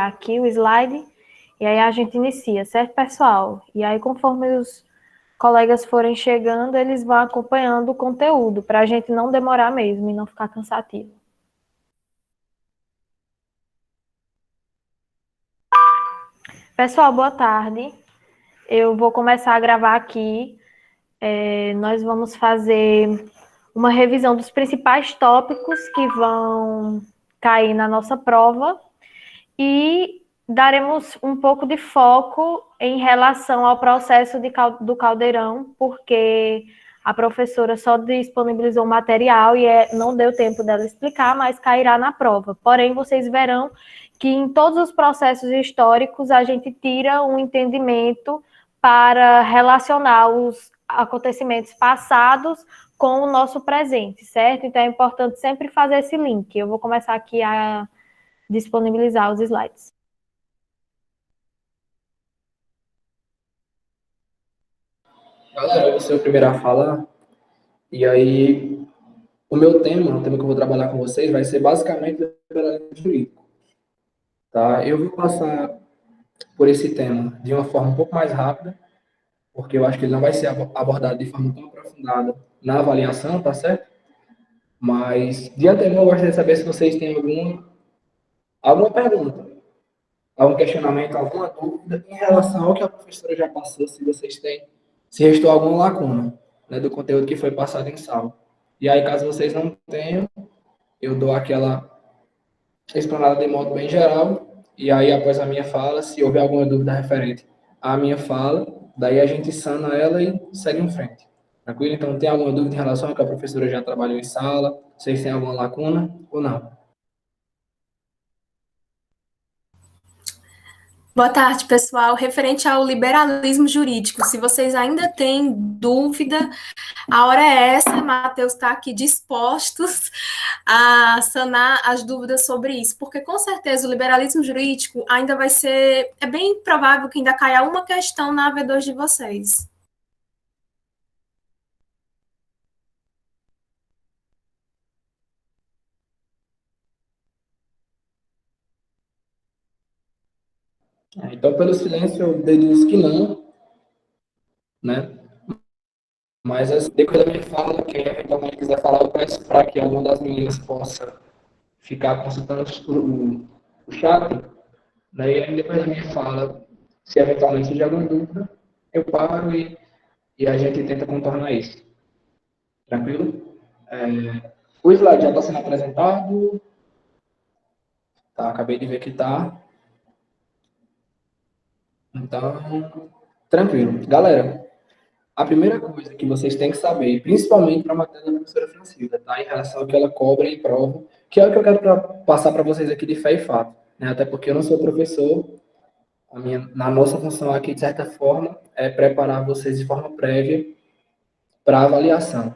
enviar aqui o slide e aí a gente inicia, certo, pessoal? E aí, conforme os colegas forem chegando, eles vão acompanhando o conteúdo, para a gente não demorar mesmo e não ficar cansativo. Pessoal, boa tarde. Eu vou começar a gravar aqui. Nós vamos fazer uma revisão dos principais tópicos que vão cair na nossa prova e daremos um pouco de foco em relação ao processo do caldeirão, porque a professora só disponibilizou o material e não deu tempo dela explicar, mas cairá na prova. Porém, vocês verão que em todos os processos históricos a gente tira um entendimento para relacionar os acontecimentos passados com o nosso presente, certo? Então é importante sempre fazer esse link. Eu vou começar aqui a disponibilizar os slides. Galera, eu vou ser o primeiro a falar, e aí o meu tema, o tema que eu vou trabalhar com vocês, vai ser basicamente liberalismo jurídico, tá? Eu vou passar por esse tema de uma forma um pouco mais rápida, porque eu acho que ele não vai ser abordado de forma tão aprofundada na avaliação, tá certo? Mas, de antemão, eu gostaria de saber se vocês têm alguma pergunta, algum questionamento, alguma dúvida em relação ao que a professora já passou, se vocês têm, se restou alguma lacuna, né, do conteúdo que foi passado em sala. E aí, caso vocês não tenham, eu dou aquela explanada de modo bem geral, e aí, após a minha fala, se houver alguma dúvida referente à minha fala, daí a gente sana ela e segue em frente. Tranquilo? Então, tem alguma dúvida em relação ao que a professora já trabalhou em sala? Vocês têm alguma lacuna ou não? Boa tarde, pessoal. Referente ao liberalismo jurídico, se vocês ainda têm dúvida, a hora é essa, Matheus está aqui dispostos a sanar as dúvidas sobre isso, porque com certeza o liberalismo jurídico ainda vai ser, é bem provável que ainda caia uma questão na AV2 de vocês. Então, pelo silêncio, eu deduzo que não, né? Mas, assim, depois da minha fala, quem eventualmente quiser falar, eu peço para que alguma das meninas possa ficar consultando o chat, né? E aí, depois da minha fala, se eventualmente surgir alguma dúvida, eu paro e a gente tenta contornar isso. Tranquilo? O slide já está sendo apresentado. Tá, acabei de ver que está. Então, tranquilo. Galera, a primeira coisa que vocês têm que saber, principalmente para a matéria da professora Francilda, tá? Em relação ao que ela cobra em prova, que é o que eu quero passar para vocês aqui de fé e fato, né? Até porque eu não sou professor, na nossa função aqui, de certa forma, é preparar vocês de forma prévia para a avaliação,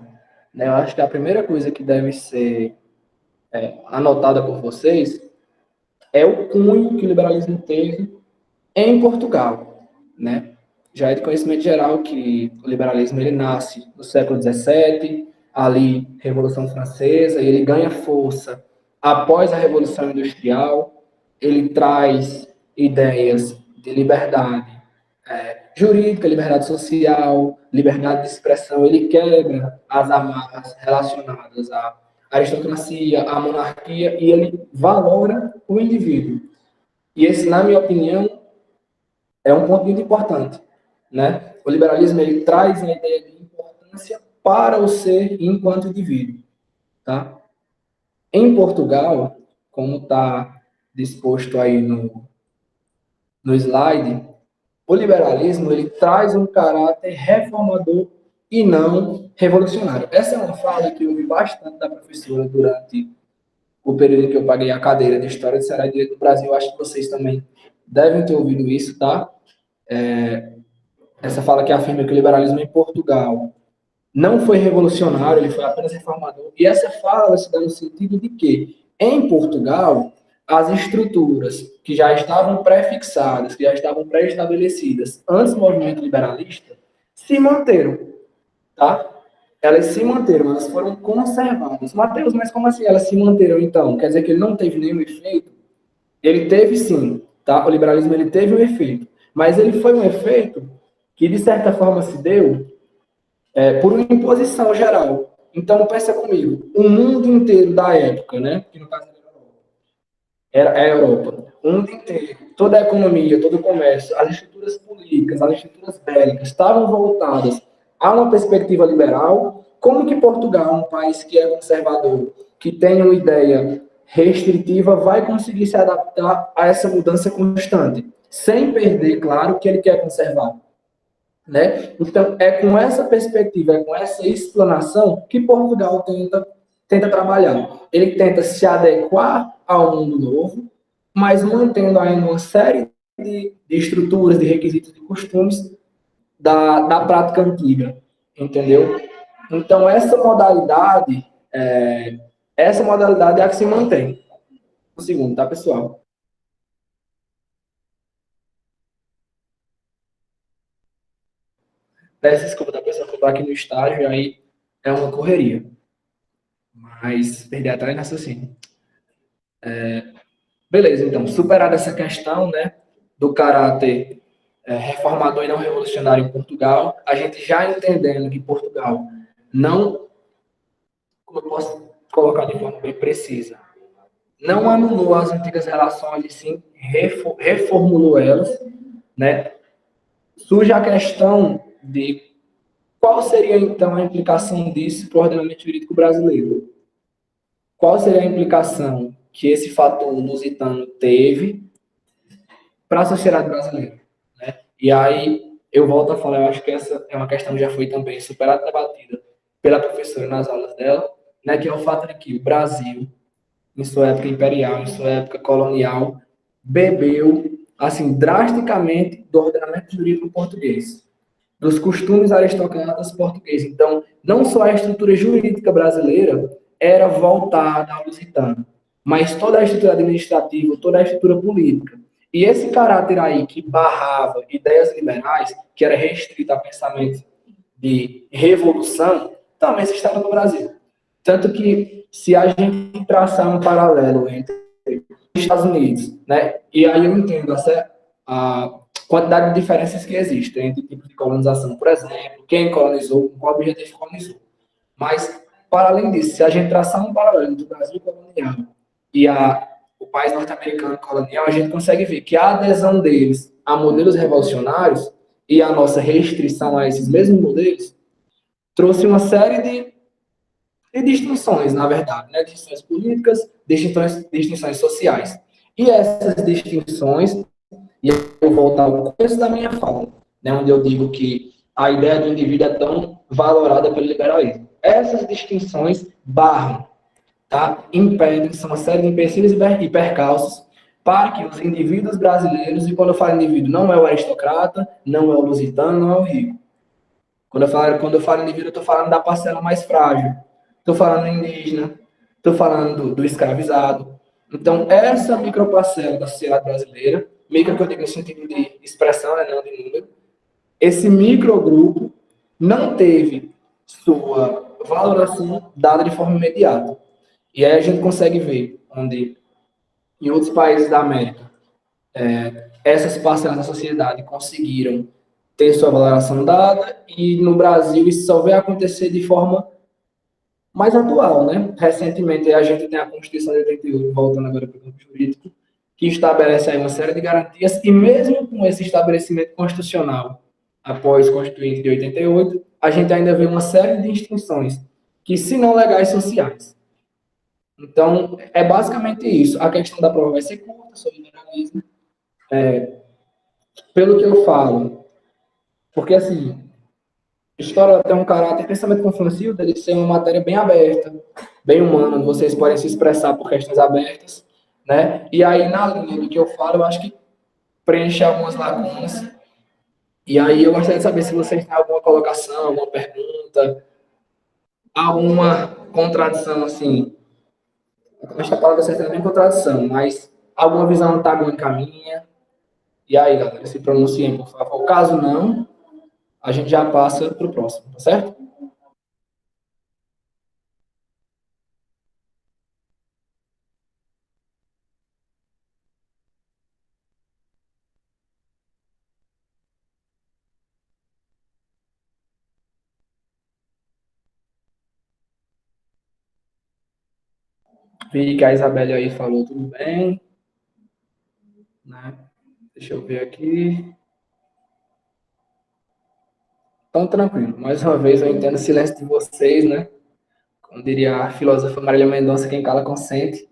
né? Eu acho que a primeira coisa que deve ser anotada por vocês é o cunho que o liberalismo teve em Portugal, né? Já é de conhecimento geral que o liberalismo ele nasce no século XVII, ali, Revolução Francesa, e ele ganha força após a Revolução Industrial. Ele traz ideias de liberdade jurídica, liberdade social, liberdade de expressão. Ele quebra as amarras relacionadas à aristocracia, à monarquia, e ele valora o indivíduo. E esse, na minha opinião, é um ponto muito importante, né? O liberalismo ele traz a ideia de importância para o ser enquanto indivíduo, tá? Em Portugal, como está disposto aí no slide, o liberalismo ele traz um caráter reformador e não revolucionário. Essa é uma fala que eu ouvi bastante da professora durante o período em que eu paguei a cadeira de História do Ceará e Direito do Brasil. Acho que vocês também devem ter ouvido isso, tá? Essa fala que afirma que o liberalismo em Portugal não foi revolucionário, ele foi apenas reformador. E essa fala se dá no sentido de que, em Portugal, as estruturas que já estavam pré-fixadas, que já estavam pré-estabelecidas antes do movimento liberalista, se manteram, tá? Elas se manteram, elas foram conservadas. Mateus, mas como assim elas se manteram então? Quer dizer que ele não teve nenhum efeito? Ele teve sim, tá? O liberalismo ele teve um efeito, mas ele foi um efeito que, de certa forma, se deu por uma imposição geral. Então, pensa comigo, o mundo inteiro da época, né? Que no caso era a Europa, o mundo inteiro, toda a economia, todo o comércio, as estruturas políticas, as estruturas bélicas estavam voltadas a uma perspectiva liberal. Como que Portugal, um país que é conservador, que tem uma ideia restritiva, vai conseguir se adaptar a essa mudança constante, sem perder, claro, que ele quer conservar? Né? Então, é com essa perspectiva, é com essa explanação que Portugal tenta trabalhar. Ele tenta se adequar ao mundo novo, mas mantendo ainda uma série de estruturas, de requisitos, de costumes da prática antiga, entendeu? Então, essa modalidade é a que se mantém. O segundo, tá, pessoal? Peço desculpa da pessoa que eu tô aqui no estágio, aí é uma correria. Mas perder atrás nessa sim. Beleza, então, superada essa questão, né, do caráter reformador e não revolucionário em Portugal, a gente já entendendo que Portugal não, como eu posso colocar de forma bem precisa, não anulou as antigas relações e sim reformulou elas, né, surge a questão de qual seria então a implicação disso para o ordenamento jurídico brasileiro. Qual seria a implicação que esse fator lusitano teve para a sociedade brasileira? Né? E aí eu volto a falar, eu acho que essa é uma questão que já foi também superada, debatida pela professora nas aulas dela, né, que é o fato de que o Brasil, em sua época imperial, em sua época colonial, bebeu assim drasticamente do ordenamento jurídico português, dos costumes aristocratas portugueses. Então, não só a estrutura jurídica brasileira era voltada ao lusitano, mas toda a estrutura administrativa, toda a estrutura política. E esse caráter aí que barrava ideias liberais, que era restrito a pensamentos de revolução, também se estava no Brasil. Tanto que, se a gente traçar um paralelo entre os Estados Unidos, né, e aí eu entendo a quantidade de diferenças que existem entre tipos de colonização, por exemplo, quem colonizou, com qual objetivo colonizou. Mas, para além disso, se a gente traçar um paralelo entre o Brasil colonial e o país norte-americano colonial, a gente consegue ver que a adesão deles a modelos revolucionários e a nossa restrição a esses mesmos modelos trouxe uma série de distinções, na verdade, né? Distinções políticas, distinções sociais. E essas distinções, e eu volto ao começo da minha fala, né, onde eu digo que a ideia do indivíduo é tão valorada pelo liberalismo. Essas distinções barram, tá? Impedem, são uma série de empecilhos e percalços para que os indivíduos brasileiros, e quando eu falo indivíduo, não é o aristocrata, não é o lusitano, não é o rico. Quando eu falo indivíduo, eu estou falando da parcela mais frágil. Estou falando do indígena, estou falando do escravizado. Então, essa microparcela da sociedade brasileira, micro que eu digo no sentido de expressão, né, não de número, esse microgrupo não teve sua valoração dada de forma imediata. E aí a gente consegue ver onde, em outros países da América, essas parcelas da sociedade conseguiram ter sua valoração dada, e no Brasil isso só veio acontecer de forma mais atual, né? Recentemente a gente tem a Constituição de 88, voltando agora para o campo jurídico, que estabelece aí uma série de garantias, e mesmo com esse estabelecimento constitucional após a Constituinte de 88, a gente ainda vê uma série de instituições que, se não legais, sociais. Então, é basicamente isso. A questão da prova vai ser curta sobre liberalismo. Pelo que eu falo, porque assim, história tem um caráter, pensamento confucio, dele ser uma matéria bem aberta, bem humana, onde vocês podem se expressar por questões abertas, né? E aí, na linha do que eu falo, eu acho que preenche algumas lacunas. E aí, eu gostaria de saber se vocês têm alguma colocação, alguma pergunta, alguma contradição, assim. Acho que a palavra certa não é contradição, mas alguma visão antagônica à minha. E aí, galera, se pronunciem, por favor. Caso não, a gente já passa para o próximo, tá certo? Vi que a Isabelle aí falou tudo bem, né? Deixa eu ver aqui. Então, tranquilo. Mais uma vez, eu entendo o silêncio de vocês, né? Como diria a filósofa Marília Mendonça, quem cala consente.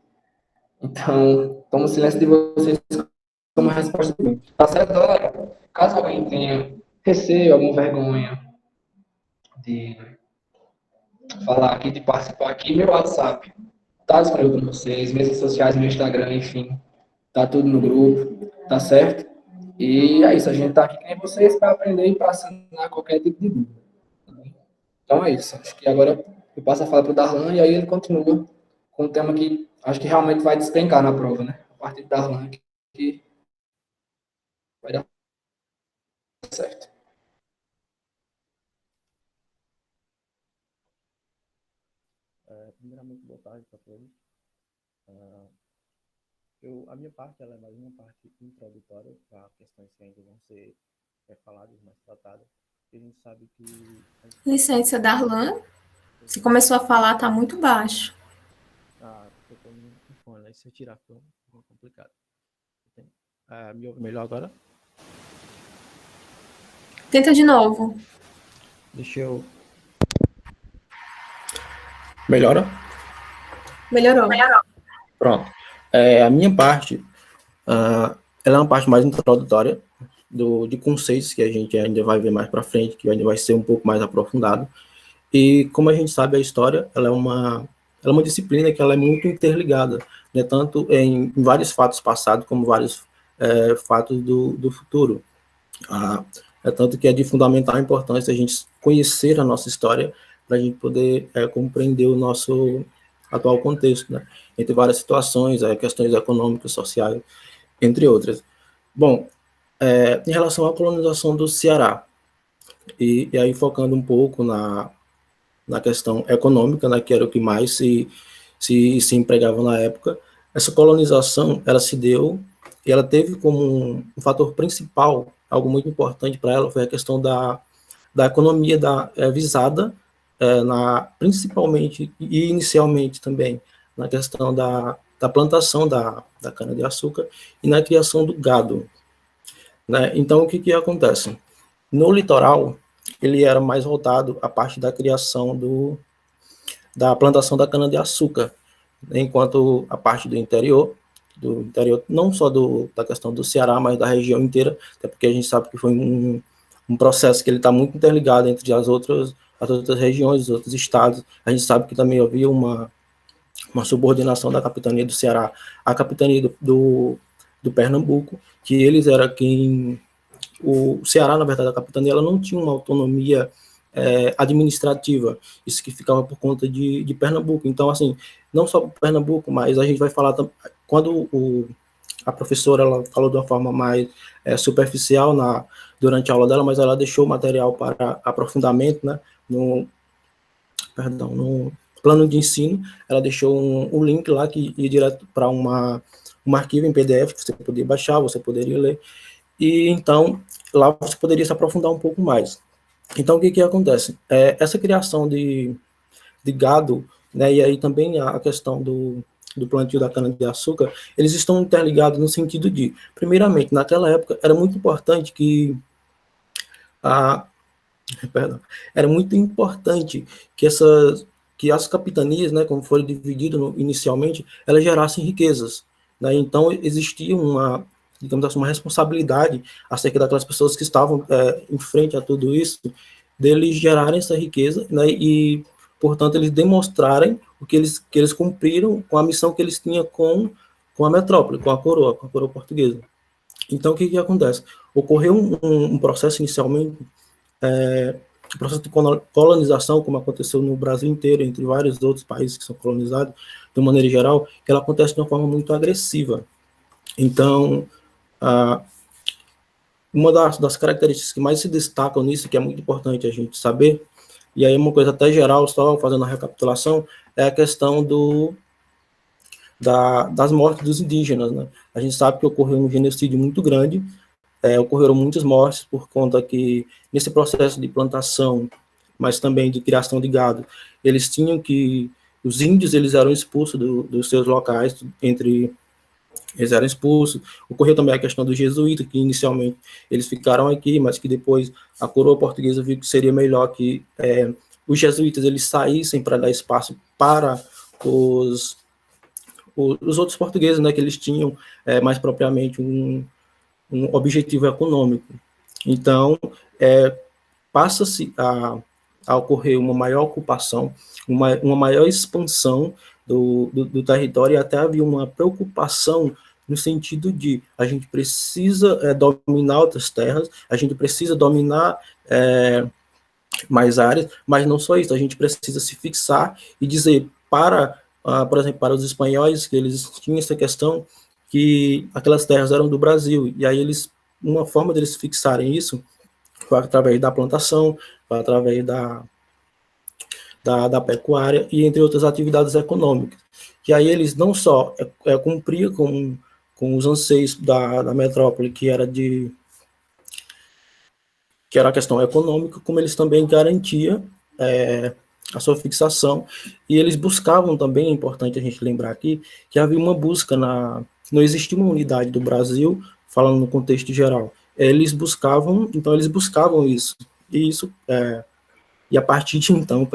Então, tomo o silêncio de vocês como resposta de mim. Tá certo, galera? Caso alguém tenha receio, alguma vergonha de falar aqui, de participar aqui, meu WhatsApp tá disponível para vocês, minhas redes sociais, meu Instagram, enfim, tá tudo no grupo, tá certo? E é isso, a gente tá aqui com vocês para aprender e para sanar qualquer tipo de dúvida. Então é isso. Acho que agora eu passo a falar para o Darlan e aí ele continua com um tema que acho que realmente vai despencar na prova, né? A partir do Darlan que vai dar certo. Primeiramente, boa tarde para todos. A minha parte ela é mais uma parte introdutória para questões que ainda vão ser faladas, mais tratadas. E a gente sabe que... Licença, Darlan. Você começou a falar, tá muito baixo. Porque eu estou no fone, aí se eu tirar fica complicado. Me ouve melhor agora? Tenta de novo. Deixa eu... Melhora? Melhorou. Pronto. A minha parte, ela é uma parte mais introdutória de conceitos que a gente ainda vai ver mais para frente, que ainda vai ser um pouco mais aprofundado. E como a gente sabe, a história ela é uma disciplina que ela é muito interligada, né, tanto em vários fatos passados como vários fatos do futuro. É tanto que é de fundamental importância a gente conhecer a nossa história para a gente poder compreender o nosso atual contexto, né, entre várias situações, questões econômicas, sociais, entre outras. Bom, em relação à colonização do Ceará, e aí focando um pouco na questão econômica, né, que era o que mais se empregava na época, essa colonização, ela se deu, e ela teve como um fator principal, algo muito importante para ela, foi a questão da economia visada, principalmente e inicialmente também, na questão da plantação da cana-de-açúcar e na criação do gado. Né? Então, o que acontece? No litoral, ele era mais voltado à parte da criação da plantação da cana-de-açúcar, enquanto a parte do interior, não só da questão do Ceará, mas da região inteira, até porque a gente sabe que foi um processo que ele está muito interligado entre as outras regiões, os outros estados. A gente sabe que também havia uma subordinação da capitania do Ceará à capitania do Pernambuco, que eles eram quem... O Ceará, na verdade, a capitania, ela não tinha uma autonomia administrativa, isso que ficava por conta de Pernambuco. Então, assim, não só Pernambuco, mas a gente vai falar, quando a professora ela falou de uma forma mais superficial durante a aula dela, mas ela deixou o material para aprofundamento, né, no plano de ensino, ela deixou um link lá que ia direto para um arquivo em PDF que você poderia baixar, você poderia ler, e então lá você poderia se aprofundar um pouco mais. Então, o que acontece? Essa criação de gado, né, e aí também a questão do plantio da cana-de-açúcar, eles estão interligados no sentido de, primeiramente, naquela época, era muito importante que que as capitanias, né, como foram divididas inicialmente, elas gerassem riquezas. Né? Então, existia digamos assim, uma responsabilidade acerca daquelas pessoas que estavam em frente a tudo isso, deles gerarem essa riqueza, né, e, portanto, eles demonstrarem o que eles cumpriram com a missão que eles tinham com a metrópole, com a coroa portuguesa. Então, o que acontece? Ocorreu um processo inicialmente, o processo de colonização, como aconteceu no Brasil inteiro, entre vários outros países que são colonizados, de uma maneira geral, que ela acontece de uma forma muito agressiva. Então, uma das características que mais se destacam nisso, que é muito importante a gente saber, e aí uma coisa até geral, só fazendo a recapitulação, é a questão das mortes dos indígenas. Né? A gente sabe que ocorreu um genocídio muito grande, ocorreram muitas mortes por conta que, nesse processo de plantação, mas também de criação de gado, eles tinham que os índios eles eram expulsos dos seus locais, eles eram expulsos. Ocorreu também a questão dos jesuítas, que inicialmente eles ficaram aqui, mas que depois a coroa portuguesa viu que seria melhor que os jesuítas eles saíssem para dar espaço para os outros portugueses, né, que eles tinham mais propriamente um objetivo econômico. Então, passa-se a ocorrer uma maior ocupação, uma maior expansão do território, e até havia uma preocupação no sentido de a gente precisa dominar outras terras, a gente precisa dominar mais áreas, mas não só isso, a gente precisa se fixar e dizer por exemplo, para os espanhóis, que eles tinham essa questão que aquelas terras eram do Brasil, e aí uma forma deles fixarem isso foi através da plantação, foi através da pecuária e entre outras atividades econômicas. E aí eles não só cumpriam com os anseios da metrópole, que era a questão econômica, como eles também garantiam a sua fixação, e eles buscavam também, é importante a gente lembrar aqui, que havia uma busca não existia uma unidade do Brasil, falando no contexto geral, eles buscavam isso, e a partir de então,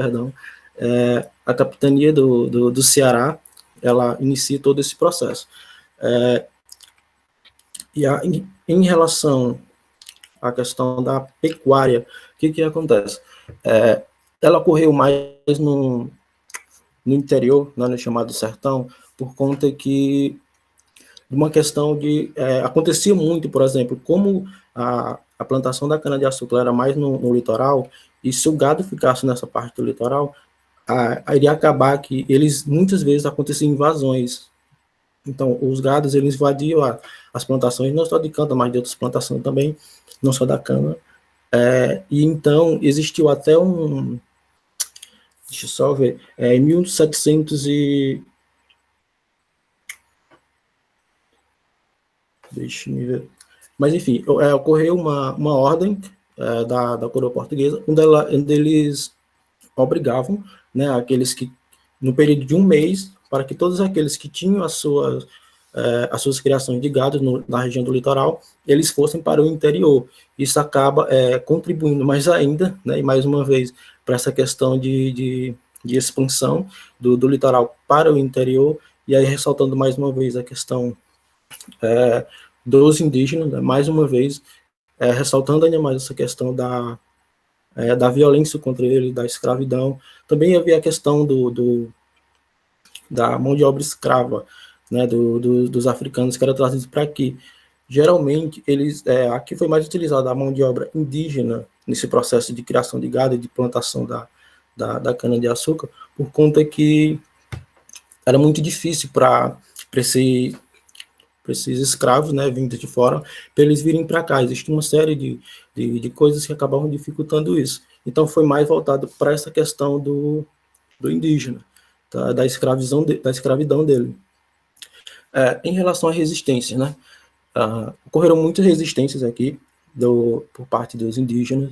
a capitania do Ceará, ela inicia todo esse processo. Em relação à questão da pecuária, o que acontece? Ela ocorreu mais no interior, no chamado sertão, por conta que de uma questão acontecia muito, por exemplo, como a plantação da cana-de-açúcar era mais no litoral, e se o gado ficasse nessa parte do litoral, iria acabar que muitas vezes aconteciam invasões. Então, os gados, eles invadiam as plantações, não só de cana, mas de outras plantações também, não só da cana. E então, existiu até deixa eu só ver, em 1700 deixa eu ver. Mas, enfim, ocorreu uma ordem da coroa portuguesa, onde eles obrigavam, né, aqueles que, no período de um mês, para que todos aqueles que tinham as suas criações de gado na região do litoral, eles fossem para o interior. Isso acaba contribuindo mais ainda, né, e mais uma vez, para essa questão de expansão do litoral para o interior, e aí ressaltando mais uma vez a questão dos indígenas, né, mais uma vez, ressaltando ainda mais essa questão da violência contra ele, da escravidão. Também havia a questão da mão de obra escrava, né, dos africanos que era trazidos para aqui. Geralmente, aqui foi mais utilizada a mão de obra indígena nesse processo de criação de gado e de plantação da cana-de-açúcar, por conta que era muito difícil para esses escravos, né, vindos de fora, para eles virem para cá. Existe uma série de coisas que acabavam dificultando isso. Então, foi mais voltado para essa questão do indígena, tá, da escravidão dele. Em relação à resistência, né, ocorreram muitas resistências aqui por parte dos indígenas.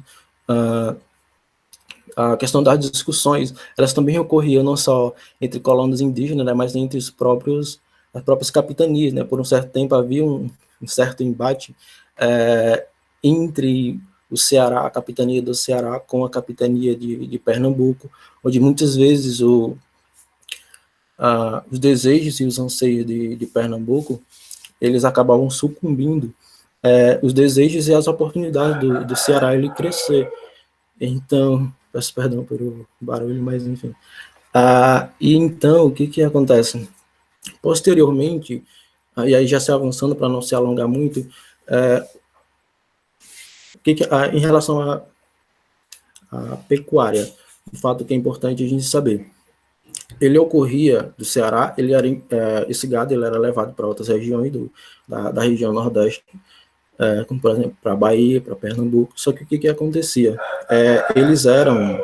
A questão das discussões, elas também ocorriam não só entre colonos indígenas, né, mas entre as próprias capitanias, né. Por um certo tempo havia um certo embate entre o Ceará, a capitania do Ceará, com a capitania de Pernambuco, onde muitas vezes os desejos e os anseios de Pernambuco, eles acabavam sucumbindo os desejos e as oportunidades do Ceará ele crescer. Então, peço perdão pelo barulho, mas enfim. E então, o que acontece? Posteriormente, e aí já se avançando para não se alongar muito, em relação à pecuária, o fato que é importante a gente saber. Ele ocorria do Ceará, esse gado ele era levado para outras regiões da região Nordeste, como por exemplo para Bahia, para Pernambuco. Só que o que acontecia? Eles eram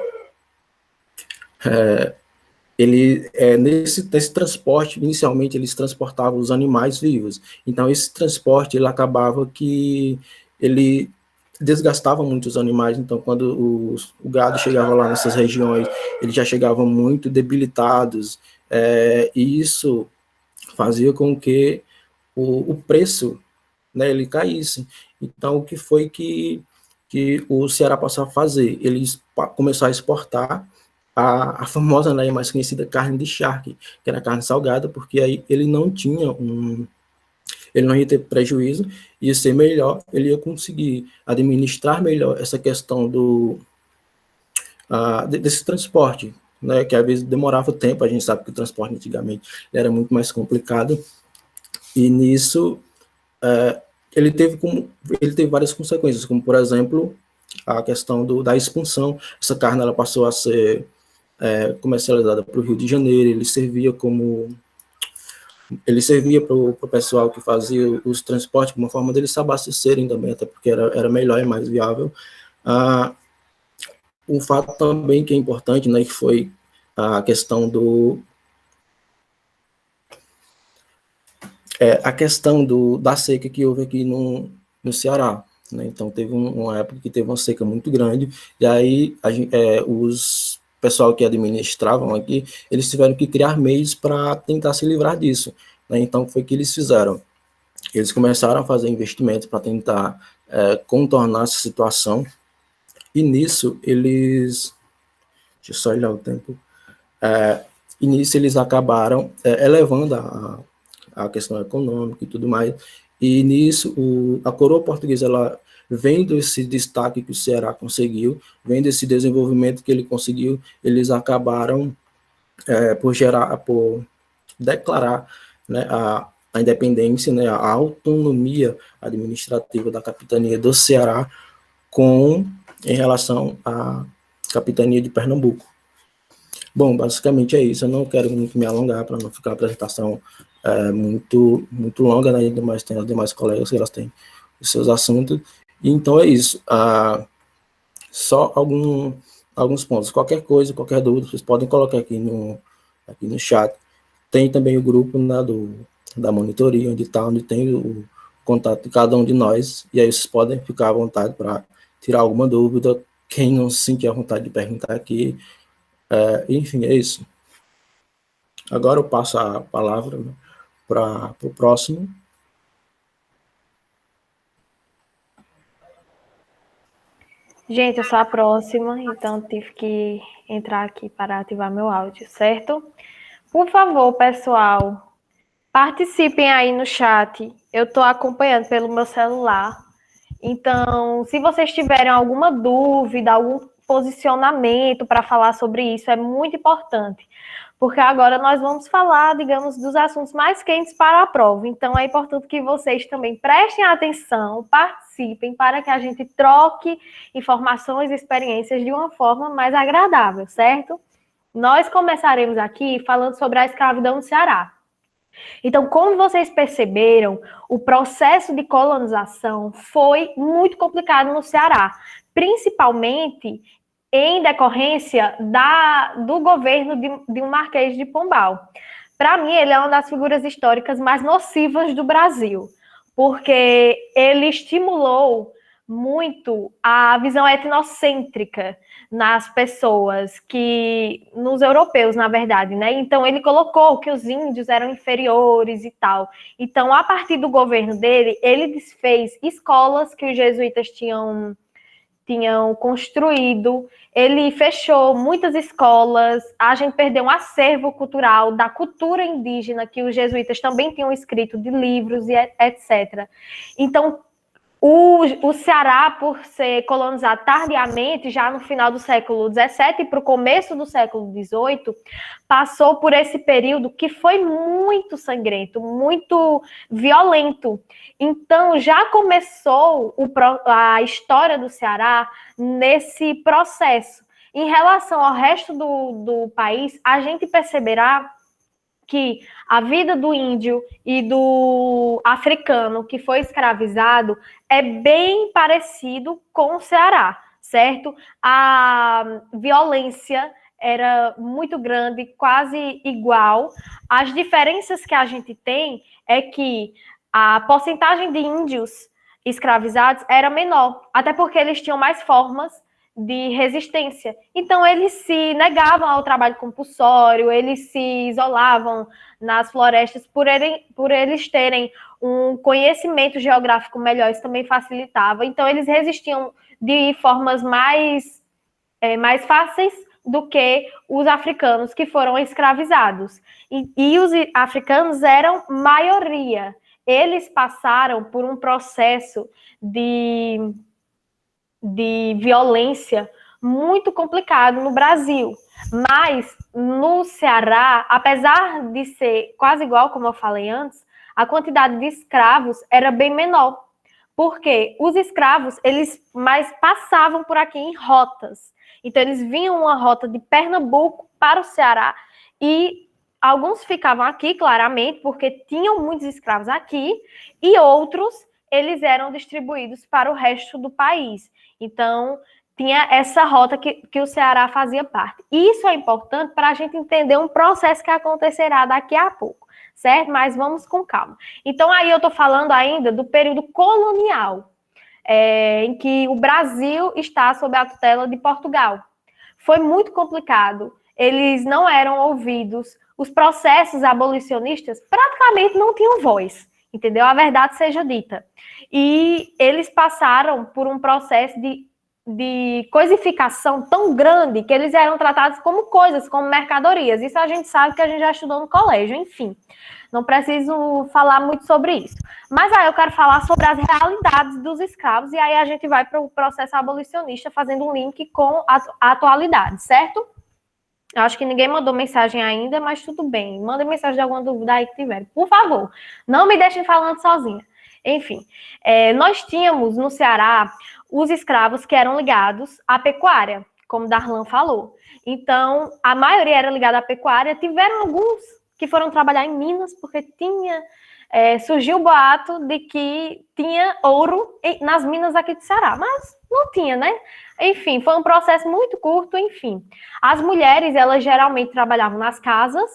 nesse transporte, inicialmente eles transportavam os animais vivos. Então esse transporte ele acabava que ele desgastava muito os animais, então quando o gado chegava lá nessas regiões, eles já chegavam muito debilitados, e isso fazia com que o preço, né, ele caísse. Então, o que foi que o Ceará passou a fazer? Eles começaram a exportar a famosa, né, mais conhecida carne de charque, que era carne salgada, porque aí ele não ia ter prejuízo, ia ser melhor, ele ia conseguir administrar melhor essa questão desse transporte, né, que às vezes demorava tempo, a gente sabe que o transporte antigamente era muito mais complicado, e nisso ele teve várias consequências, como por exemplo a questão da expansão. Essa carne ela passou a ser comercializada para o Rio de Janeiro, ele servia para o pessoal que fazia os transportes, uma forma deles se abastecerem também, até porque era melhor e mais viável. Um fato também que é importante, né, que foi a questão da seca que houve aqui no Ceará, né? Então teve uma época que teve uma seca muito grande, e aí os pessoal que administravam aqui, eles tiveram que criar meios para tentar se livrar disso, né? Então foi o que eles fizeram. Eles começaram a fazer investimentos para tentar contornar essa situação, e nisso eles... Deixa eu só olhar o tempo. E nisso eles acabaram elevando a questão econômica e tudo mais, e nisso a coroa portuguesa, ela, vendo esse destaque que o Ceará conseguiu, vendo esse desenvolvimento que ele conseguiu, eles acabaram por declarar, né, a independência, né, a autonomia administrativa da capitania do Ceará em relação à capitania de Pernambuco. Bom, basicamente é isso. Eu não quero muito me alongar para não ficar a apresentação muito, muito longa, né? Ainda mais tem as demais colegas que elas têm os seus assuntos. Então é isso. Só alguns pontos. Qualquer coisa, qualquer dúvida, vocês podem colocar aqui no chat. Tem também o grupo, né, da monitoria, onde tem o contato de cada um de nós, e aí vocês podem ficar à vontade para tirar alguma dúvida. Quem não se sentir à vontade de perguntar aqui, enfim, é isso. Agora eu passo a palavra, né, para o próximo. Gente, eu sou a próxima, então tive que entrar aqui para ativar meu áudio, certo? Por favor, pessoal, participem aí no chat. Eu estou acompanhando pelo meu celular. Então, se vocês tiverem alguma dúvida, algum posicionamento para falar sobre isso, é muito importante. Porque agora nós vamos falar, digamos, dos assuntos mais quentes para a prova. Então, é importante que vocês também prestem atenção, participem, para que a gente troque informações e experiências de uma forma mais agradável, certo? Nós começaremos aqui falando sobre a escravidão no Ceará. Então, como vocês perceberam, o processo de colonização foi muito complicado no Ceará, principalmente em decorrência do governo de um Marquês de Pombal. Para mim, ele é uma das figuras históricas mais nocivas do Brasil, porque ele estimulou muito a visão etnocêntrica nas pessoas, nos europeus, na verdade, né? Então, ele colocou que os índios eram inferiores e tal. Então, a partir do governo dele, ele desfez escolas que os jesuítas tinham construído, ele fechou muitas escolas, a gente perdeu um acervo cultural da cultura indígena, que os jesuítas também tinham escrito de livros e etc. Então, o Ceará, por ser colonizado tardiamente, já no final do século XVII e para o começo do século XVIII, passou por esse período que foi muito sangrento, muito violento. Então, já começou a história do Ceará nesse processo. Em relação ao resto do país, a gente perceberá que a vida do índio e do africano que foi escravizado é bem parecido com o Ceará, certo? A violência era muito grande, quase igual. As diferenças que a gente tem é que a porcentagem de índios escravizados era menor, até porque eles tinham mais formas de resistência. Então, eles se negavam ao trabalho compulsório, eles se isolavam nas florestas por eles terem um conhecimento geográfico melhor, isso também facilitava. Então, eles resistiam de formas mais fáceis do que os africanos que foram escravizados. E os africanos eram maioria. Eles passaram por um processo de violência muito complicado no Brasil. Mas no Ceará, apesar de ser quase igual, como eu falei antes, a quantidade de escravos era bem menor. Porque os escravos, eles mais passavam por aqui em rotas. Então, eles vinham uma rota de Pernambuco para o Ceará e alguns ficavam aqui, claramente, porque tinham muitos escravos aqui, e outros, eles eram distribuídos para o resto do país. Então, tinha essa rota que o Ceará fazia parte. Isso é importante para a gente entender um processo que acontecerá daqui a pouco, certo? Mas vamos com calma. Então, aí eu estou falando ainda do período colonial, em que o Brasil está sob a tutela de Portugal. Foi muito complicado, eles não eram ouvidos, os processos abolicionistas praticamente não tinham voz, entendeu? A verdade seja dita. E eles passaram por um processo de coisificação tão grande que eles eram tratados como coisas, como mercadorias. Isso a gente sabe que a gente já estudou no colégio, enfim. Não preciso falar muito sobre isso. Mas aí eu quero falar sobre as realidades dos escravos e aí a gente vai para o processo abolicionista fazendo um link com a atualidade, certo? Eu acho que ninguém mandou mensagem ainda, mas tudo bem. Manda mensagem de alguma dúvida aí que tiver. Por favor, não me deixem falando sozinha. Enfim, nós tínhamos no Ceará os escravos que eram ligados à pecuária, como Darlan falou. Então, a maioria era ligada à pecuária. Tiveram alguns que foram trabalhar em Minas, porque surgiu o boato de que tinha ouro nas minas aqui do Ceará, mas não tinha, né? Enfim, foi um processo muito curto, enfim. As mulheres, elas geralmente trabalhavam nas casas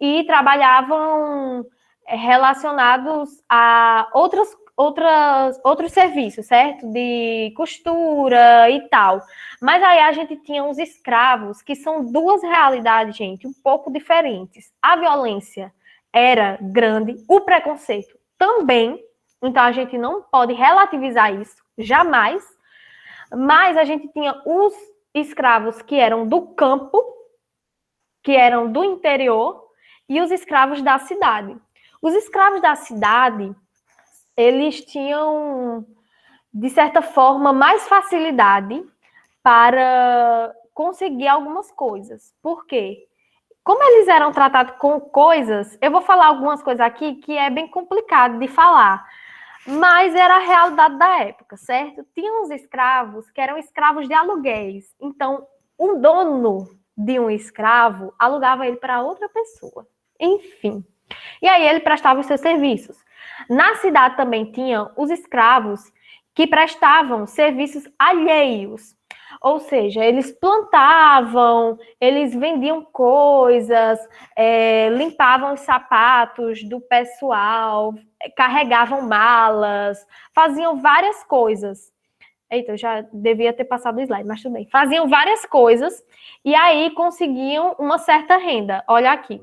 e trabalhavam relacionados a outros serviços, certo? De costura e tal. Mas aí a gente tinha os escravos, que são duas realidades, gente, um pouco diferentes. A violência era grande, o preconceito também, então a gente não pode relativizar isso, jamais. Mas a gente tinha os escravos que eram do campo, que eram do interior, e os escravos da cidade. Os escravos da cidade, eles tinham, de certa forma, mais facilidade para conseguir algumas coisas. Por quê? Como eles eram tratados com coisas, eu vou falar algumas coisas aqui que é bem complicado de falar, mas era a realidade da época, certo? Tinha uns escravos que eram escravos de aluguéis. Então, o dono de um escravo alugava ele para outra pessoa. Enfim. E aí ele prestava os seus serviços. Na cidade também tinha os escravos que prestavam serviços alheios. Ou seja, eles plantavam, eles vendiam coisas, limpavam os sapatos do pessoal, carregavam malas, faziam várias coisas. Eita, eu já devia ter passado o slide, mas tudo bem. Faziam várias coisas e aí conseguiam uma certa renda. Olha aqui,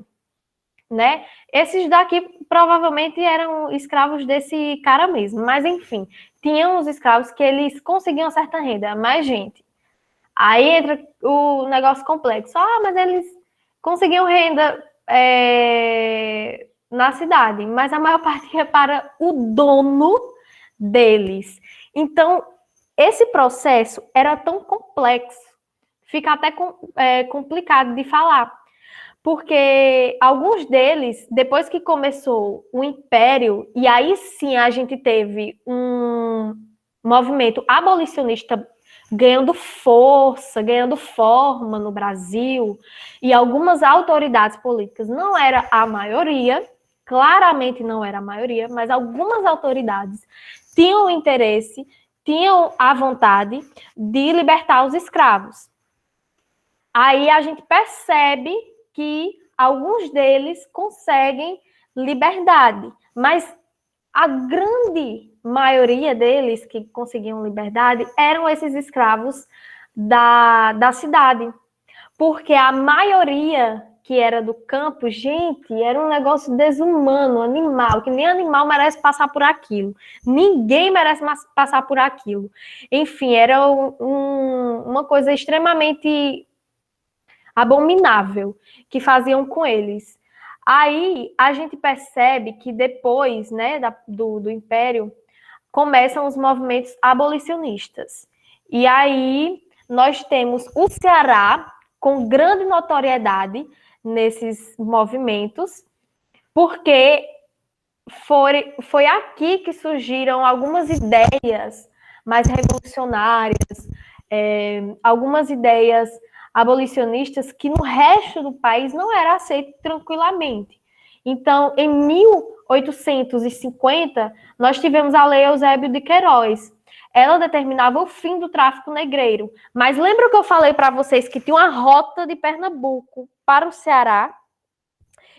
né? Esses daqui provavelmente eram escravos desse cara mesmo, mas enfim, tinham os escravos que eles conseguiam certa renda. Mas, gente, aí entra o negócio complexo. Mas eles conseguiam renda na cidade, mas a maior parte ia para o dono deles. Então, esse processo era tão complexo, fica até complicado de falar, porque alguns deles, depois que começou o Império, e aí sim a gente teve um movimento abolicionista ganhando força, ganhando forma no Brasil, e algumas autoridades políticas, não era a maioria, claramente não era a maioria, mas algumas autoridades tinham interesse, tinham a vontade de libertar os escravos. Aí a gente percebe que alguns deles conseguem liberdade, mas a grande maioria deles que conseguiam liberdade eram esses escravos da cidade. Porque a maioria que era do campo, gente, era um negócio desumano, animal, que nem animal merece passar por aquilo. Ninguém merece passar por aquilo. Enfim, era uma coisa extremamente abominável que faziam com eles. Aí a gente percebe que depois, né, do Império, começam os movimentos abolicionistas. E aí nós temos o Ceará com grande notoriedade nesses movimentos, porque foi aqui que surgiram algumas ideias mais revolucionárias, algumas ideias abolicionistas que no resto do país não era aceito tranquilamente. Então, em 1850, nós tivemos a Lei Eusébio de Queiroz. Ela determinava o fim do tráfico negreiro. Mas lembra que eu falei para vocês que tinha uma rota de Pernambuco para o Ceará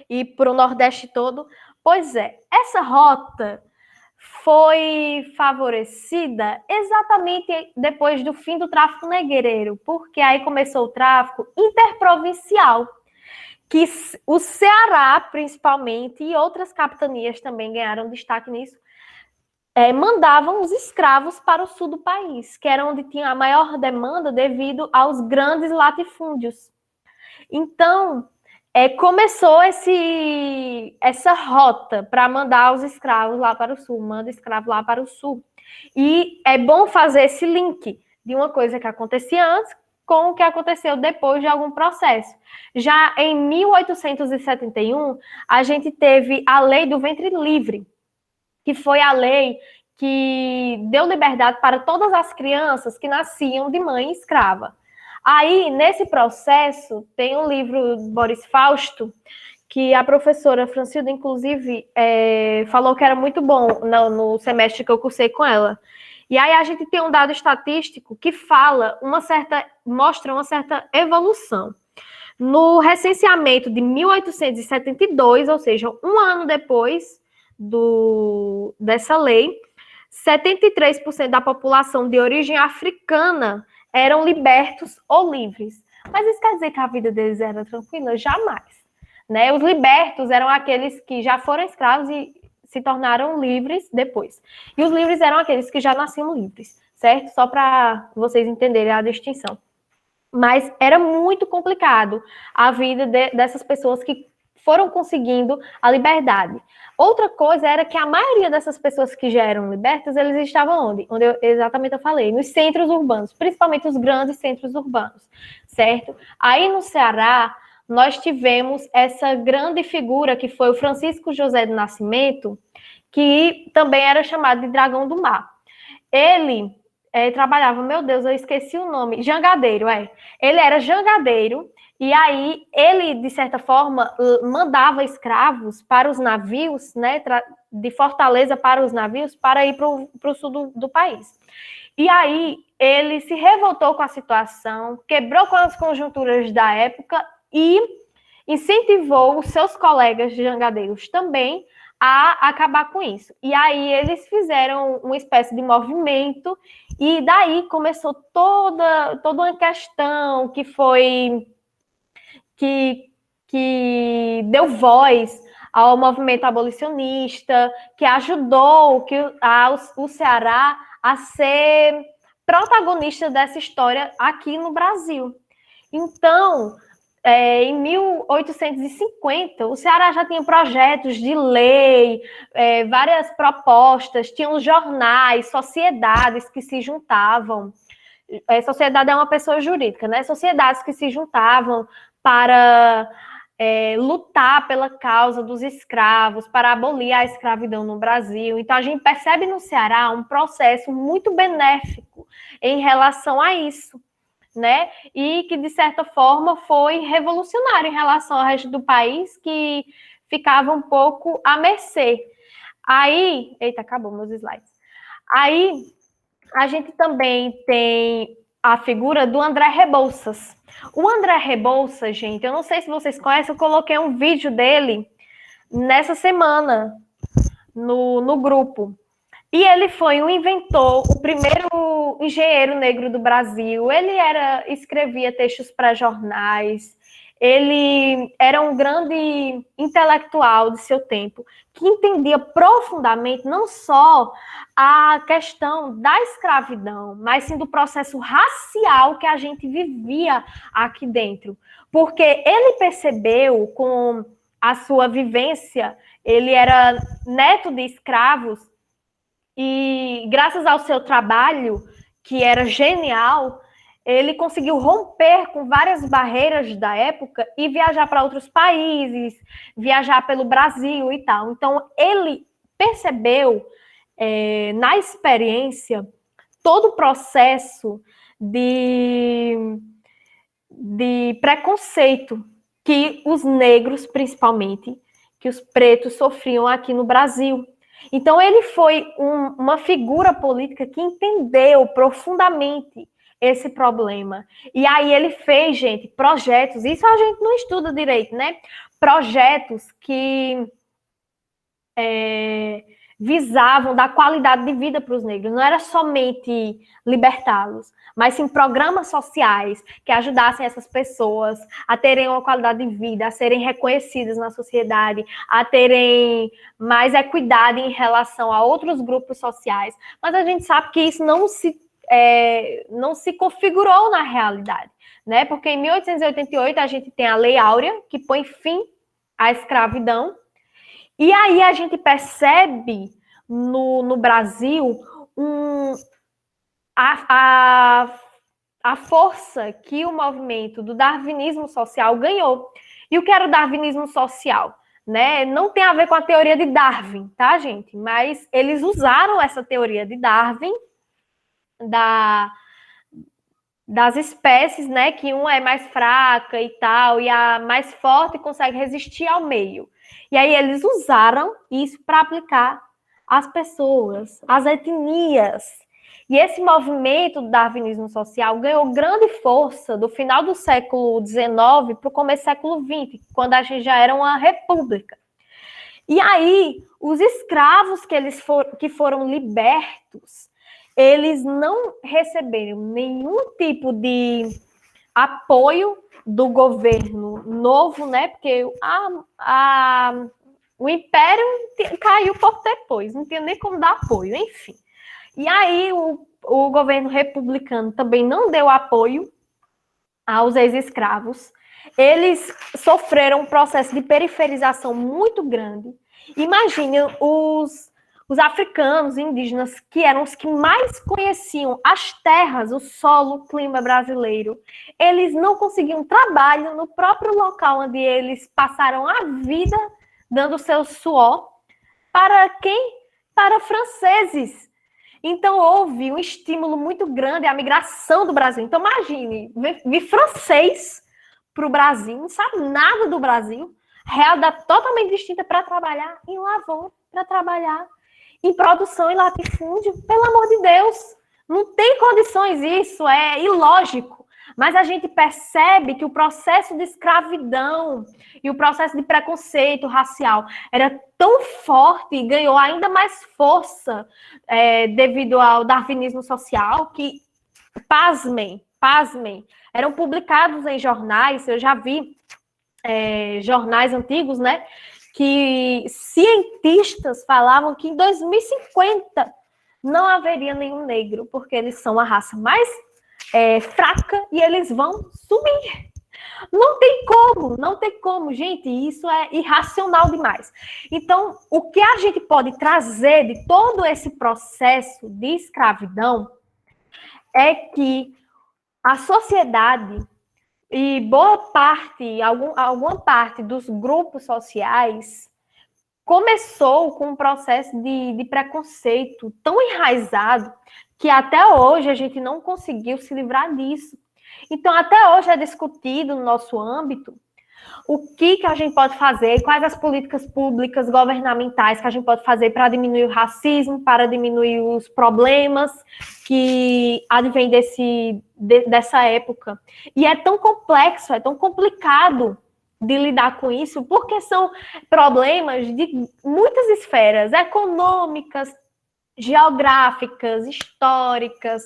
e para o Nordeste todo? Pois é, essa rota foi favorecida exatamente depois do fim do tráfico negreiro, porque aí começou o tráfico interprovincial, que o Ceará, principalmente, e outras capitanias também ganharam destaque nisso, mandavam os escravos para o sul do país, que era onde tinha a maior demanda devido aos grandes latifúndios. Então, começou essa rota para mandar os escravos lá para o sul, manda escravo lá para o sul. E é bom fazer esse link de uma coisa que acontecia antes com o que aconteceu depois de algum processo. Já em 1871, a gente teve a Lei do Ventre Livre, que foi a lei que deu liberdade para todas as crianças que nasciam de mãe escrava. Aí, nesse processo, tem um livro do Boris Fausto, que a professora Francilda, inclusive, falou que era muito bom no semestre que eu cursei com ela. E aí a gente tem um dado estatístico que mostra uma certa evolução. No recenseamento de 1872, ou seja, um ano depois dessa lei, 73% da população de origem africana eram libertos ou livres. Mas isso quer dizer que a vida deles era tranquila? Jamais. Né? Os libertos eram aqueles que já foram escravos e se tornaram livres depois. E os livres eram aqueles que já nasciam livres, certo? Só para vocês entenderem a distinção. Mas era muito complicado a vida dessas pessoas que foram conseguindo a liberdade. Outra coisa era que a maioria dessas pessoas que já eram libertas, eles estavam onde? Onde exatamente eu falei, nos centros urbanos, principalmente os grandes centros urbanos, certo? Aí no Ceará, nós tivemos essa grande figura que foi o Francisco José do Nascimento, que também era chamado de Dragão do Mar. Ele trabalhava, meu Deus, eu esqueci o nome, jangadeiro, Ele era jangadeiro, e aí ele, de certa forma, mandava escravos para os navios, né, de Fortaleza para os navios, para ir para o sul do país. E aí ele se revoltou com a situação, quebrou com as conjunturas da época e incentivou os seus colegas jangadeiros também a acabar com isso. E aí eles fizeram uma espécie de movimento e daí começou toda uma questão que deu voz ao movimento abolicionista, que ajudou o Ceará a ser protagonista dessa história aqui no Brasil. Então, em 1850, o Ceará já tinha projetos de lei, várias propostas, tinham jornais, sociedades que se juntavam. Sociedade é uma pessoa jurídica, né? Sociedades que se juntavam para lutar pela causa dos escravos, para abolir a escravidão no Brasil. Então, a gente percebe no Ceará um processo muito benéfico em relação a isso, né? E que, de certa forma, foi revolucionário em relação ao resto do país, que ficava um pouco à mercê. Aí, eita, acabou meus slides. Aí, a gente também tem a figura do André Rebouças. O André Rebouças, gente, eu não sei se vocês conhecem, eu coloquei um vídeo dele nessa semana no grupo. E ele foi um inventor, o primeiro engenheiro negro do Brasil. Ele escrevia textos para jornais. Ele era um grande intelectual de seu tempo, que entendia profundamente não só a questão da escravidão, mas sim do processo racial que a gente vivia aqui dentro. Porque ele percebeu, com a sua vivência, ele era neto de escravos, e graças ao seu trabalho, que era genial, ele conseguiu romper com várias barreiras da época e viajar para outros países, viajar pelo Brasil e tal. Então, ele percebeu, na experiência, todo o processo de preconceito que os negros, principalmente, que os pretos sofriam aqui no Brasil. Então, ele foi uma figura política que entendeu profundamente esse problema. E aí ele fez, gente, projetos, isso a gente não estuda direito, né? Projetos que visavam dar qualidade de vida para os negros. Não era somente libertá-los, mas sim programas sociais que ajudassem essas pessoas a terem uma qualidade de vida, a serem reconhecidas na sociedade, a terem mais equidade em relação a outros grupos sociais. Mas a gente sabe que isso não se configurou na realidade, né? Porque em 1888 a gente tem a Lei Áurea, que põe fim à escravidão, e aí a gente percebe no Brasil a força que o movimento do darwinismo social ganhou. E o que era o darwinismo social? Né? Não tem a ver com a teoria de Darwin, tá, gente? Mas eles usaram essa teoria de Darwin, das espécies, né, que uma é mais fraca e tal, e a mais forte consegue resistir ao meio. E aí eles usaram isso para aplicar às pessoas, às etnias. E esse movimento do darwinismo social ganhou grande força do final do século XIX para o começo do século XX, quando a gente já era uma república. E aí, os escravos que foram libertos, eles não receberam nenhum tipo de apoio do governo novo, né? Porque o império caiu pouco depois, não tinha nem como dar apoio, enfim. E aí o governo republicano também não deu apoio aos ex-escravos. Eles sofreram um processo de periferização muito grande. Imagine os africanos, indígenas, que eram os que mais conheciam as terras, o solo, o clima brasileiro. Eles não conseguiam trabalho no próprio local onde eles passaram a vida dando seu suor. Para quem? Para franceses. Então, houve um estímulo muito grande à migração do Brasil. Então, imagine, vir francês para o Brasil, não sabe nada do Brasil, realidade totalmente distinta para trabalhar em lavoura, para trabalhar em produção e latifúndio. Pelo amor de Deus, não tem condições isso, é ilógico. Mas a gente percebe que o processo de escravidão e o processo de preconceito racial era tão forte e ganhou ainda mais força devido ao darwinismo social que, pasmem, eram publicados em jornais, eu já vi jornais antigos, né, que cientistas falavam que em 2050 não haveria nenhum negro, porque eles são a raça mais fraca e eles vão sumir. Não tem como, gente, isso é irracional demais. Então, o que a gente pode trazer de todo esse processo de escravidão é que a sociedade e boa parte, alguma parte dos grupos sociais começou com um processo de preconceito tão enraizado que até hoje a gente não conseguiu se livrar disso. Então, até hoje é discutido no nosso âmbito o que a gente pode fazer, quais as políticas públicas governamentais que a gente pode fazer para diminuir o racismo, para diminuir os problemas que advêm dessa época. E é tão complexo, é tão complicado de lidar com isso, porque são problemas de muitas esferas, econômicas, geográficas, históricas,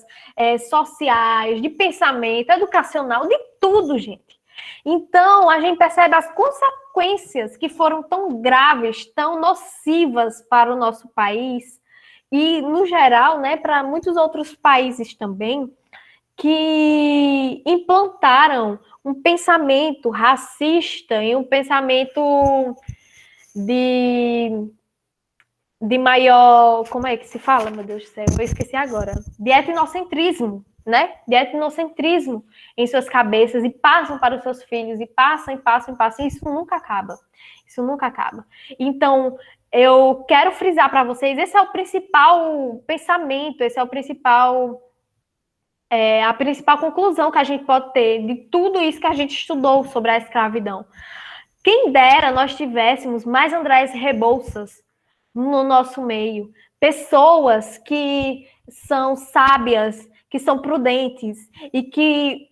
sociais, de pensamento, educacional, de tudo, gente. Então, a gente percebe as consequências que foram tão graves, tão nocivas para o nosso país e, no geral, né, para muitos outros países também, que implantaram um pensamento racista e um pensamento de maior, como é que se fala, meu Deus do céu, eu esqueci agora, de etnocentrismo, né? De etnocentrismo em suas cabeças e passam para os seus filhos e passam, e isso nunca acaba. Isso nunca acaba. Então, eu quero frisar para vocês, esse é o principal pensamento, esse é o principal a principal conclusão que a gente pode ter de tudo isso que a gente estudou sobre a escravidão. Quem dera nós tivéssemos mais Andrés Rebouças no nosso meio, pessoas que são sábias, que são prudentes e que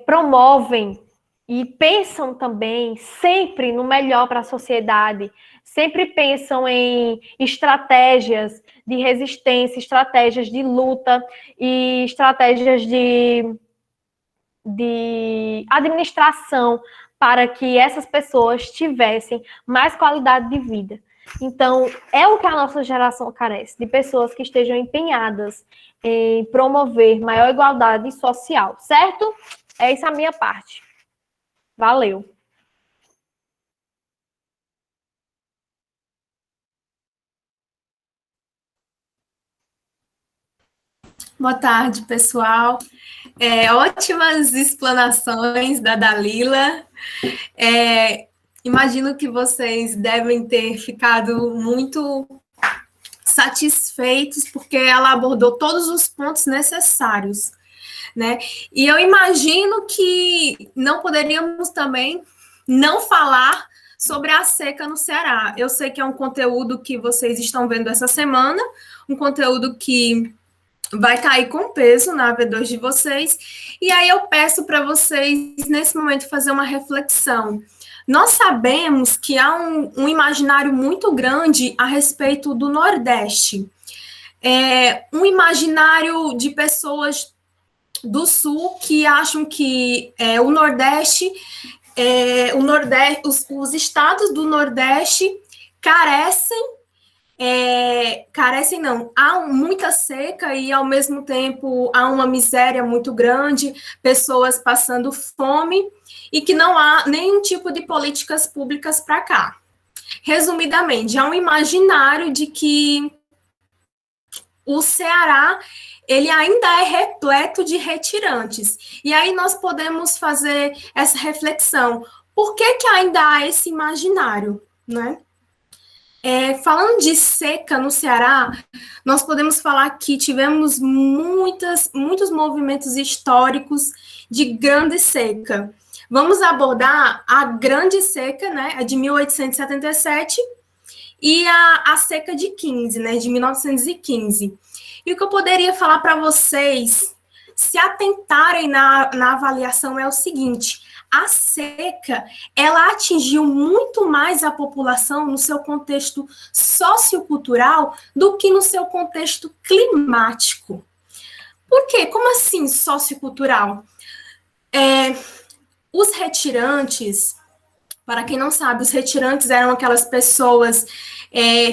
promovem e pensam também sempre no melhor para a sociedade, sempre pensam em estratégias de resistência, estratégias de luta e estratégias de administração para que essas pessoas tivessem mais qualidade de vida. Então, é o que a nossa geração carece, de pessoas que estejam empenhadas em promover maior igualdade social, certo? É isso a minha parte. Valeu. Boa tarde, pessoal. Ótimas explanações da Dalila. Imagino que vocês devem ter ficado muito satisfeitos, porque ela abordou todos os pontos necessários, né? E eu imagino que não poderíamos também não falar sobre a seca no Ceará. Eu sei que é um conteúdo que vocês estão vendo essa semana, um conteúdo que vai cair com peso na AV2 de vocês, e aí eu peço para vocês, nesse momento, fazer uma reflexão. Nós sabemos que há um imaginário muito grande a respeito do Nordeste. Um imaginário de pessoas do Sul que acham que o Nordeste, os estados do Nordeste carecem não, há muita seca e ao mesmo tempo há uma miséria muito grande, pessoas passando fome e que não há nenhum tipo de políticas públicas para cá. Resumidamente, há um imaginário de que o Ceará ele ainda é repleto de retirantes. E aí nós podemos fazer essa reflexão. Por que ainda há esse imaginário, né? Falando de seca no Ceará, nós podemos falar que tivemos muitos movimentos históricos de grande seca. Vamos abordar a grande seca, né, a de 1877, e a seca de 15, né, de 1915. E o que eu poderia falar para vocês, se atentarem na avaliação, é o seguinte: a seca, ela atingiu muito mais a população no seu contexto sociocultural do que no seu contexto climático. Por quê? Como assim sociocultural? Os retirantes, para quem não sabe, os retirantes eram aquelas pessoas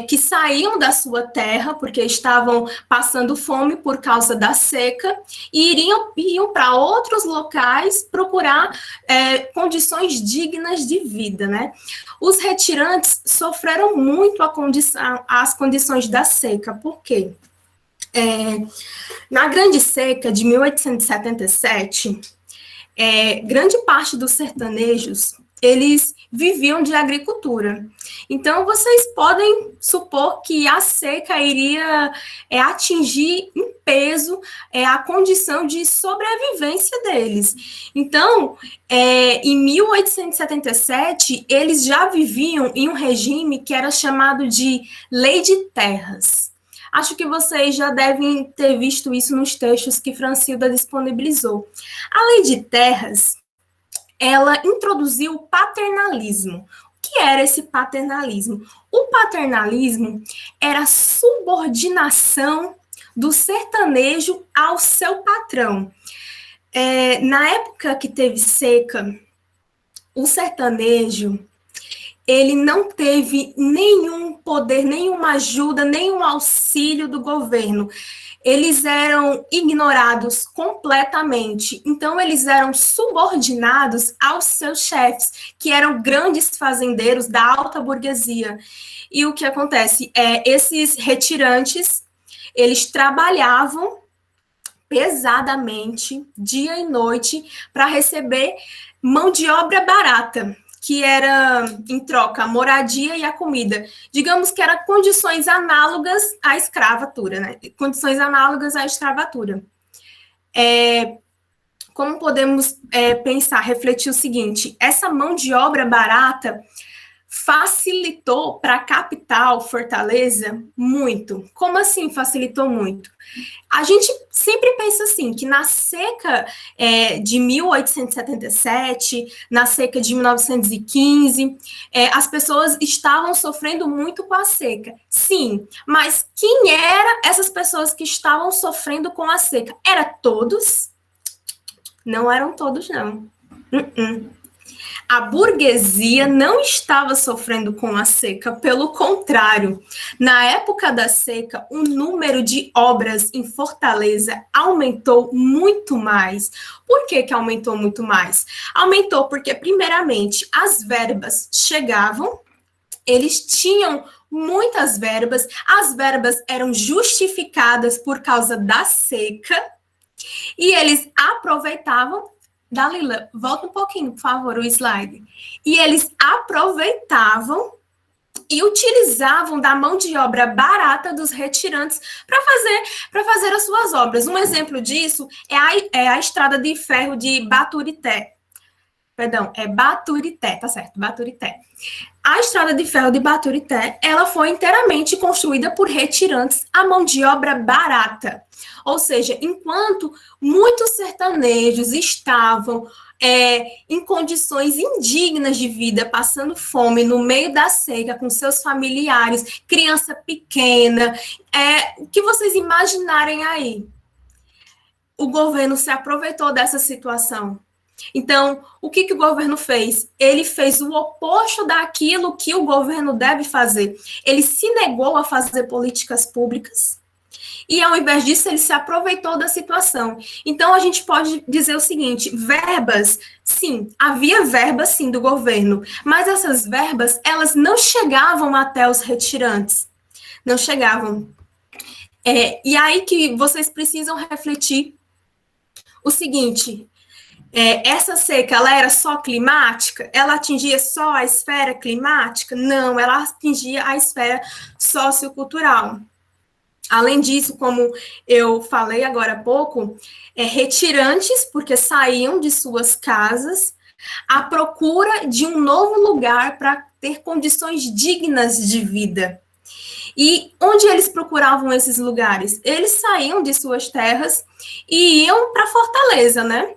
que saíam da sua terra porque estavam passando fome por causa da seca e iam para outros locais procurar condições dignas de vida, né? Os retirantes sofreram muito as condições da seca. Por quê? Na Grande Seca de 1877, grande parte dos sertanejos eles viviam de agricultura. Então, vocês podem supor que a seca iria atingir em peso a condição de sobrevivência deles. Então, em 1877, eles já viviam em um regime que era chamado de Lei de Terras. Acho que vocês já devem ter visto isso nos textos que Francilda disponibilizou. A Lei de Terras, ela introduziu o paternalismo. que era esse paternalismo? O paternalismo era a subordinação do sertanejo ao seu patrão. Na época que teve seca, o sertanejo, ele não teve nenhum poder, nenhuma ajuda, nenhum auxílio do governo. Eles eram ignorados completamente. Então, eles eram subordinados aos seus chefes, que eram grandes fazendeiros da alta burguesia. E o que acontece? Esses retirantes, eles trabalhavam pesadamente, dia e noite, para receber mão de obra barata, que era, em troca, a moradia e a comida. Digamos que eram condições análogas à escravatura, né? Condições análogas à escravatura. Como podemos pensar, refletir o seguinte, essa mão de obra barata facilitou para a capital, Fortaleza, muito. Como assim facilitou muito? A gente sempre pensa assim, que na seca de 1877, na seca de 1915, as pessoas estavam sofrendo muito com a seca. Sim, mas quem eram essas pessoas que estavam sofrendo com a seca? Era todos? Não eram todos, não. A burguesia não estava sofrendo com a seca, pelo contrário. Na época da seca, o número de obras em Fortaleza aumentou muito mais. Por que aumentou muito mais? Aumentou porque, primeiramente, as verbas chegavam, eles tinham muitas verbas, as verbas eram justificadas por causa da seca, e eles aproveitavam. Dalila, volta um pouquinho, por favor, o slide. E eles aproveitavam e utilizavam da mão de obra barata dos retirantes para fazer as suas obras. Um exemplo disso é a estrada de ferro de Baturité. Perdão, é Baturité, tá certo, Baturité. A estrada de ferro de Baturité, ela foi inteiramente construída por retirantes à mão de obra barata. Ou seja, enquanto muitos sertanejos estavam em condições indignas de vida, passando fome no meio da seca com seus familiares, criança pequena, o que vocês imaginarem aí? O governo se aproveitou dessa situação. Então, o que o governo fez? Ele fez o oposto daquilo que o governo deve fazer. Ele se negou a fazer políticas públicas e, ao invés disso, ele se aproveitou da situação. Então, a gente pode dizer o seguinte, verbas, sim, havia verbas, sim, do governo, mas essas verbas, elas não chegavam até os retirantes. Não chegavam. E aí que vocês precisam refletir o seguinte... essa seca, ela era só climática? Ela atingia só a esfera climática? Não, ela atingia a esfera sociocultural. Além disso, como eu falei agora há pouco, retirantes, porque saíam de suas casas à procura de um novo lugar para ter condições dignas de vida. E onde eles procuravam esses lugares? Eles saíam de suas terras e iam para Fortaleza, né?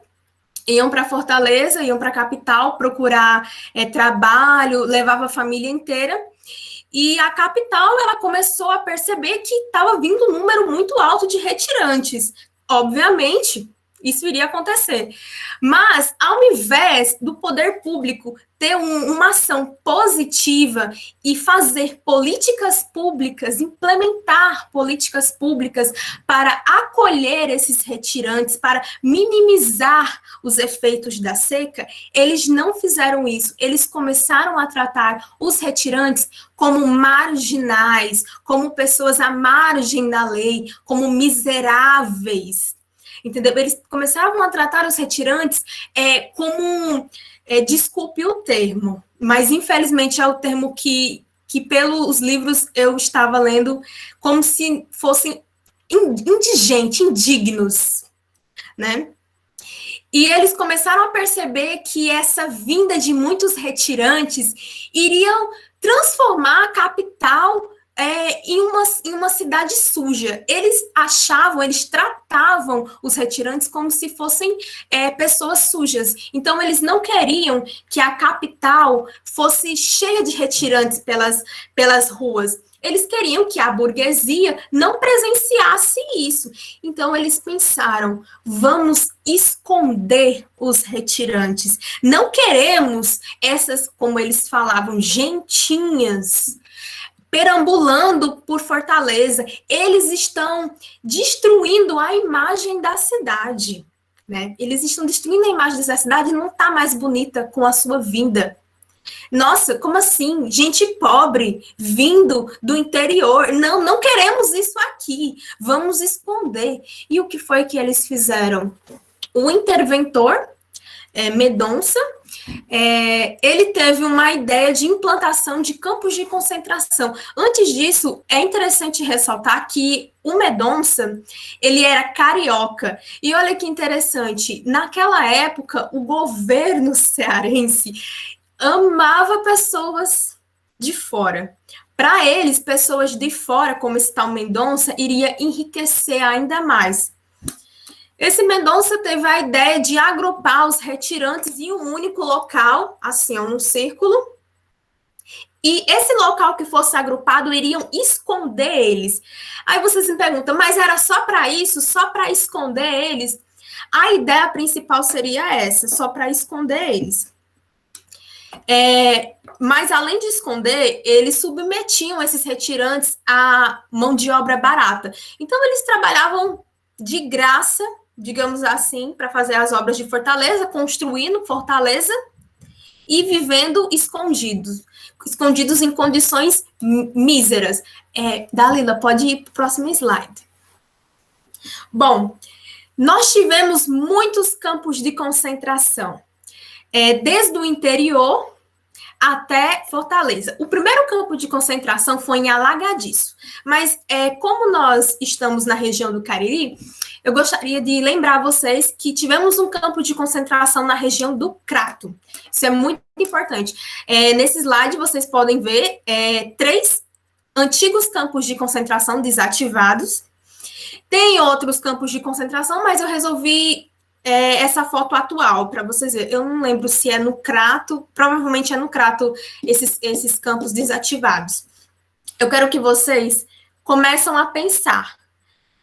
Iam para Fortaleza, iam para a capital procurar trabalho, levava a família inteira. E a capital, ela começou a perceber que estava vindo um número muito alto de retirantes. Obviamente, isso iria acontecer. Mas, ao invés do poder público ter uma ação positiva e fazer políticas públicas, implementar políticas públicas para acolher esses retirantes, para minimizar os efeitos da seca, eles não fizeram isso. Eles começaram a tratar os retirantes como marginais, como pessoas à margem da lei, como miseráveis. Entendeu? Eles começaram a tratar os retirantes como, desculpe o termo, mas infelizmente é o termo que pelos livros eu estava lendo, como se fossem indigentes, indignos, né? E eles começaram a perceber que essa vinda de muitos retirantes iriam transformar a capital em uma cidade suja. Eles tratavam os retirantes como se fossem pessoas sujas. Então, eles não queriam que a capital fosse cheia de retirantes pelas ruas. Eles queriam que a burguesia não presenciasse isso. Então, eles pensaram, vamos esconder os retirantes. Não queremos essas, como eles falavam, gentinhas perambulando por Fortaleza. Eles estão destruindo a imagem da cidade, né? Eles estão destruindo a imagem da cidade e não está mais bonita com a sua vinda. Nossa, como assim? Gente pobre vindo do interior. Não, não queremos isso aqui. Vamos esconder. E o que foi que eles fizeram? O interventor, Mendonça, ele teve uma ideia de implantação de campos de concentração. Antes disso, é interessante ressaltar que o Mendonça, ele era carioca. E olha que interessante, naquela época, o governo cearense amava pessoas de fora. Para eles, pessoas de fora, como esse tal Mendonça, iria enriquecer ainda mais. Esse Mendonça teve a ideia de agrupar os retirantes em um único local, assim, num círculo, e esse local que fosse agrupado iriam esconder eles. Aí vocês me perguntam, mas era só para isso? Só para esconder eles? A ideia principal seria essa, só para esconder eles. Mas, além de esconder, eles submetiam esses retirantes à mão de obra barata. Então, eles trabalhavam de graça, digamos assim, para fazer as obras de Fortaleza, construindo Fortaleza e vivendo escondidos em condições míseras. Dalila, pode ir para o próximo slide. Bom, nós tivemos muitos campos de concentração. Desde o interior até Fortaleza. O primeiro campo de concentração foi em Alagadiço, mas como nós estamos na região do Cariri, eu gostaria de lembrar vocês que tivemos um campo de concentração na região do Crato. Isso é muito importante. Nesse slide vocês podem ver 3 antigos campos de concentração desativados. Tem outros campos de concentração, mas eu resolvi essa foto atual, para vocês verem. Eu não lembro se é no Crato, provavelmente é no Crato, esses campos desativados. Eu quero que vocês comecem a pensar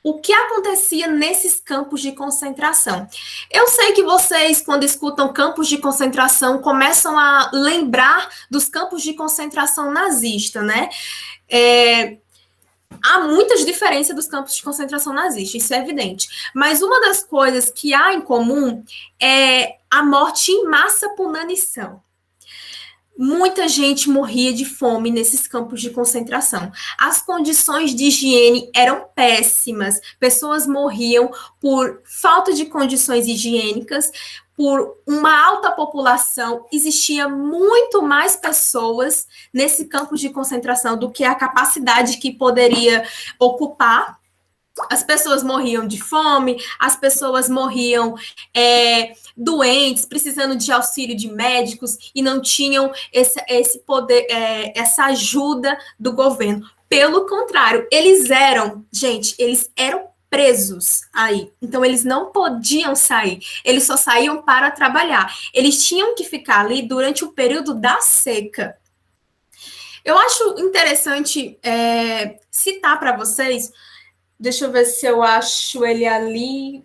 o que acontecia nesses campos de concentração. Eu sei que vocês, quando escutam campos de concentração, começam a lembrar dos campos de concentração nazista, né? Há muitas diferenças dos campos de concentração nazista, isso é evidente. Mas uma das coisas que há em comum é a morte em massa por inanição. Muita gente morria de fome nesses campos de concentração. As condições de higiene eram péssimas. Pessoas morriam por falta de condições higiênicas, por uma alta população. Existia muito mais pessoas nesse campo de concentração do que a capacidade que poderia ocupar. As pessoas morriam de fome, as pessoas morriam doentes, precisando de auxílio de médicos e não tinham esse poder, essa ajuda do governo. Pelo contrário, eles eram presos aí. Então, eles não podiam sair. Eles só saíam para trabalhar. Eles tinham que ficar ali durante o período da seca. Eu acho interessante citar para vocês. Deixa eu ver se eu acho ele ali.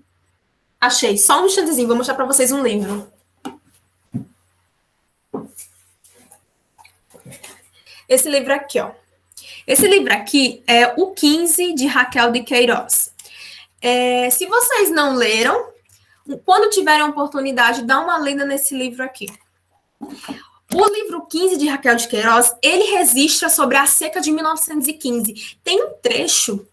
Achei. Só um instantezinho. Vou mostrar para vocês um livro. Esse livro aqui, ó. Esse livro aqui é O 15, de Raquel de Queiroz. Se vocês não leram, quando tiverem a oportunidade, dá uma lida nesse livro aqui. O livro 15 de Raquel de Queiroz, ele registra sobre a seca de 1915. Tem um trecho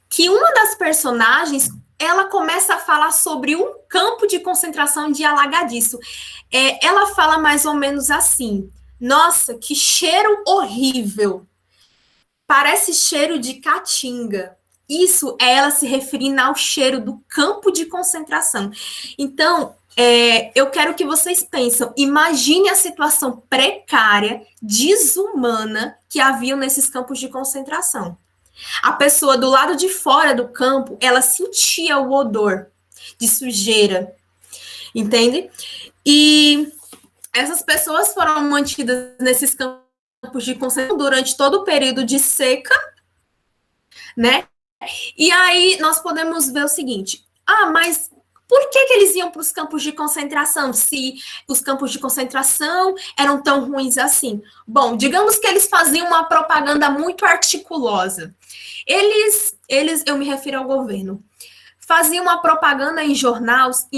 que uma das personagens, ela começa a falar sobre um campo de concentração de Alagadiço. Ela fala mais ou menos assim: nossa, que cheiro horrível! Parece cheiro de caatinga. Isso é ela se referindo ao cheiro do campo de concentração. Então, eu quero que vocês pensem, imagine a situação precária, desumana que havia nesses campos de concentração. A pessoa do lado de fora do campo, ela sentia o odor de sujeira, entende? E essas pessoas foram mantidas nesses campos de concentração durante todo o período de seca, né? E aí nós podemos ver o seguinte, mas por que eles iam para os campos de concentração, se os campos de concentração eram tão ruins assim? Bom, digamos que eles faziam uma propaganda muito articulosa. Eu me refiro ao governo, faziam uma propaganda em jornais,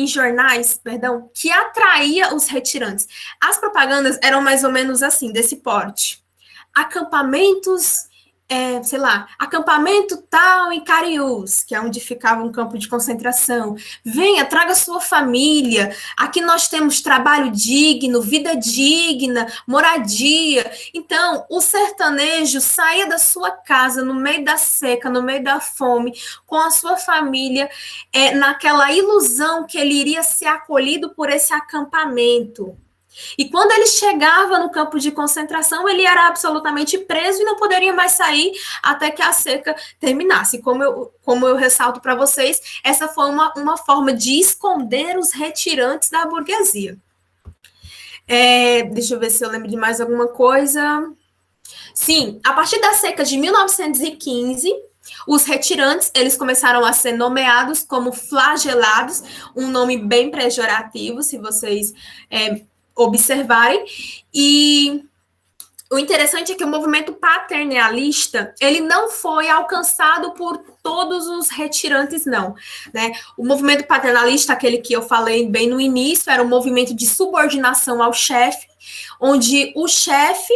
que atraía os retirantes. As propagandas eram mais ou menos assim, desse porte. Acampamentos... acampamento tal em Cariús, que é onde ficava um campo de concentração. Venha, traga sua família. Aqui nós temos trabalho digno, vida digna, moradia. Então, o sertanejo saía da sua casa no meio da seca, no meio da fome, com a sua família, naquela ilusão que ele iria ser acolhido por esse acampamento. E quando ele chegava no campo de concentração, ele era absolutamente preso e não poderia mais sair até que a seca terminasse. Como eu ressalto para vocês, essa foi uma forma de esconder os retirantes da burguesia. Deixa eu ver se eu lembro de mais alguma coisa. Sim, a partir da seca de 1915... os retirantes, eles começaram a ser nomeados como flagelados, um nome bem pejorativo, se vocês observarem, e o interessante é que o movimento paternalista, ele não foi alcançado por todos os retirantes, não, né? O movimento paternalista, aquele que eu falei bem no início, era um movimento de subordinação ao chefe, onde o chefe,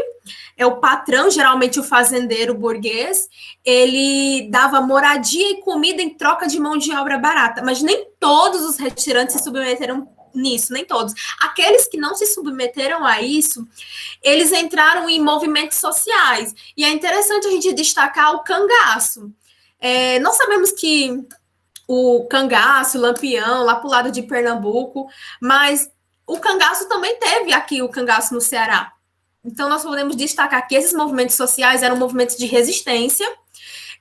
o patrão, geralmente o fazendeiro burguês, ele dava moradia e comida em troca de mão de obra barata, mas nem todos os retirantes se submeteram nisso, nem todos. Aqueles que não se submeteram a isso, eles entraram em movimentos sociais. E é interessante a gente destacar o cangaço. Nós sabemos que o cangaço, o Lampião, lá para o lado de Pernambuco, mas o cangaço também teve aqui, o cangaço no Ceará. Então, nós podemos destacar que esses movimentos sociais eram movimentos de resistência,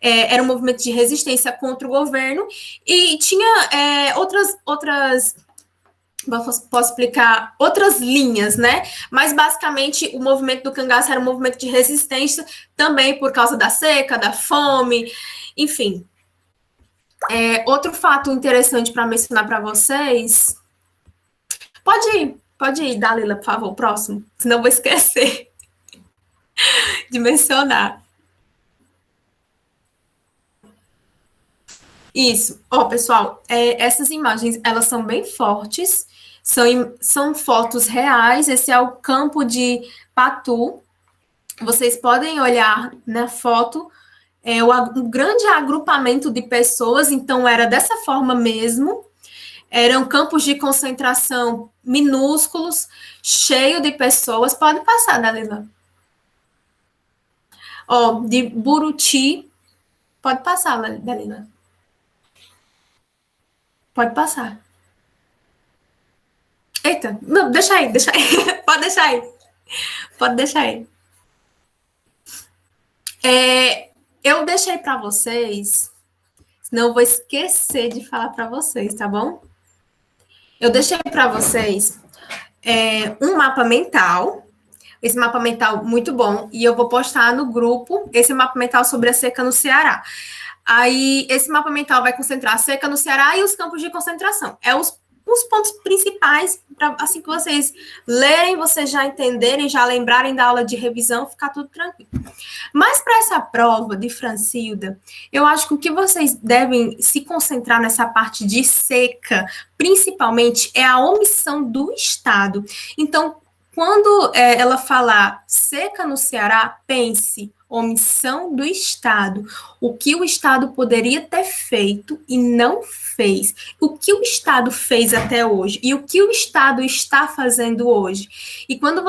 era um movimento de resistência contra o governo, e tinha outras posso explicar outras linhas, né? Mas, basicamente, o movimento do cangaço era um movimento de resistência também por causa da seca, da fome, enfim. Outro fato interessante para mencionar para vocês... Pode ir, Dalila, por favor, o próximo, senão eu vou esquecer de mencionar. Isso. Pessoal, essas imagens, elas são bem fortes, são fotos reais, esse é o campo de Patu. Vocês podem olhar na foto, um grande agrupamento de pessoas, então era dessa forma mesmo. Eram campos de concentração minúsculos, cheio de pessoas. Pode passar, Dalila. De Buriti. Pode passar, Dalila. Pode passar. Eita, não, deixa aí. Pode deixar aí. Eu deixei para vocês, senão eu vou esquecer de falar para vocês, tá bom? Eu deixei para vocês um mapa mental, esse mapa mental muito bom, e eu vou postar no grupo esse mapa mental sobre a seca no Ceará. Aí, esse mapa mental vai concentrar a seca no Ceará e os campos de concentração. Os pontos principais, assim que vocês lerem, vocês já entenderem, já lembrarem da aula de revisão, ficar tudo tranquilo. Mas para essa prova de Francilda, eu acho que o que vocês devem se concentrar nessa parte de seca, principalmente, é a omissão do Estado. Então, quando ela falar seca no Ceará, pense omissão do Estado. O que o Estado poderia ter feito e não fez. O que o Estado fez até hoje e o que o Estado está fazendo hoje. E quando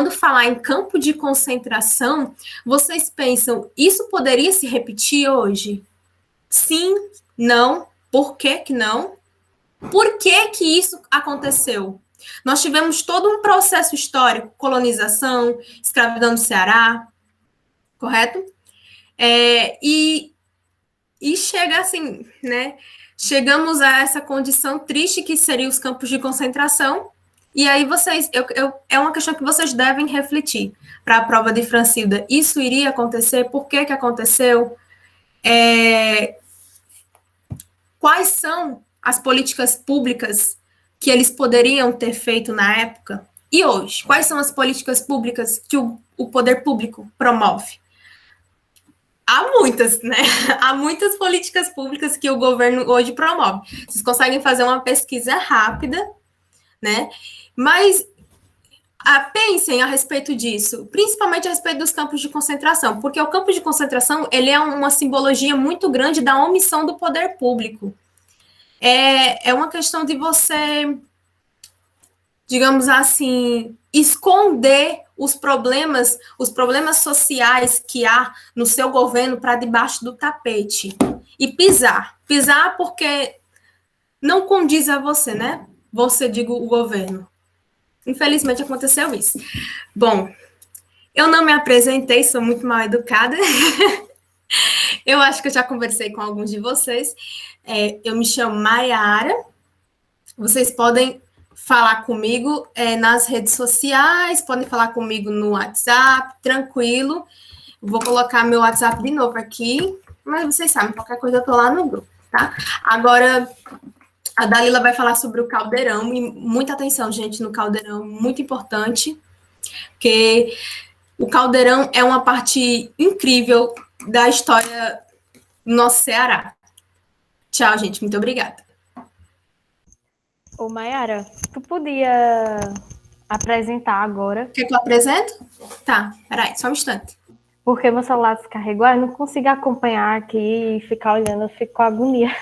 falar em campo de concentração, vocês pensam, isso poderia se repetir hoje? Sim, não, por que que não? Por que que isso aconteceu? Nós tivemos todo um processo histórico, colonização, escravidão no Ceará, correto? E chega assim, né? Chegamos a essa condição triste que seria os campos de concentração. E aí é uma questão que vocês devem refletir para a prova de Francilda. Isso iria acontecer? Por que que aconteceu? Quais são as políticas públicas que eles poderiam ter feito na época? E hoje, quais são as políticas públicas que o poder público promove? Há muitas, né? Há muitas políticas públicas que o governo hoje promove. Vocês conseguem fazer uma pesquisa rápida, né? Mas pensem a respeito disso, principalmente a respeito dos campos de concentração, porque o campo de concentração ele é uma simbologia muito grande da omissão do poder público. É uma questão de você, digamos assim, esconder os problemas sociais que há no seu governo para debaixo do tapete. E pisar porque não condiz a você, né? Você, digo, o governo. Infelizmente aconteceu isso. Bom, eu não me apresentei, sou muito mal educada. Eu acho que eu já conversei com alguns de vocês. Eu me chamo Maiara. Vocês podem falar comigo nas redes sociais, podem falar comigo no WhatsApp, tranquilo. Vou colocar meu WhatsApp de novo aqui, mas vocês sabem, qualquer coisa eu tô lá no grupo, tá? Agora, a Dalila vai falar sobre o caldeirão, e muita atenção, gente, no caldeirão, muito importante, porque o caldeirão é uma parte incrível da história do nosso Ceará. Tchau, gente, muito obrigada. Ô, Mayara, tu podia apresentar agora? Quer que eu apresento? Tá, peraí, só um instante. Porque meu celular descarregou, eu não consigo acompanhar aqui e ficar olhando, eu fico com agonia.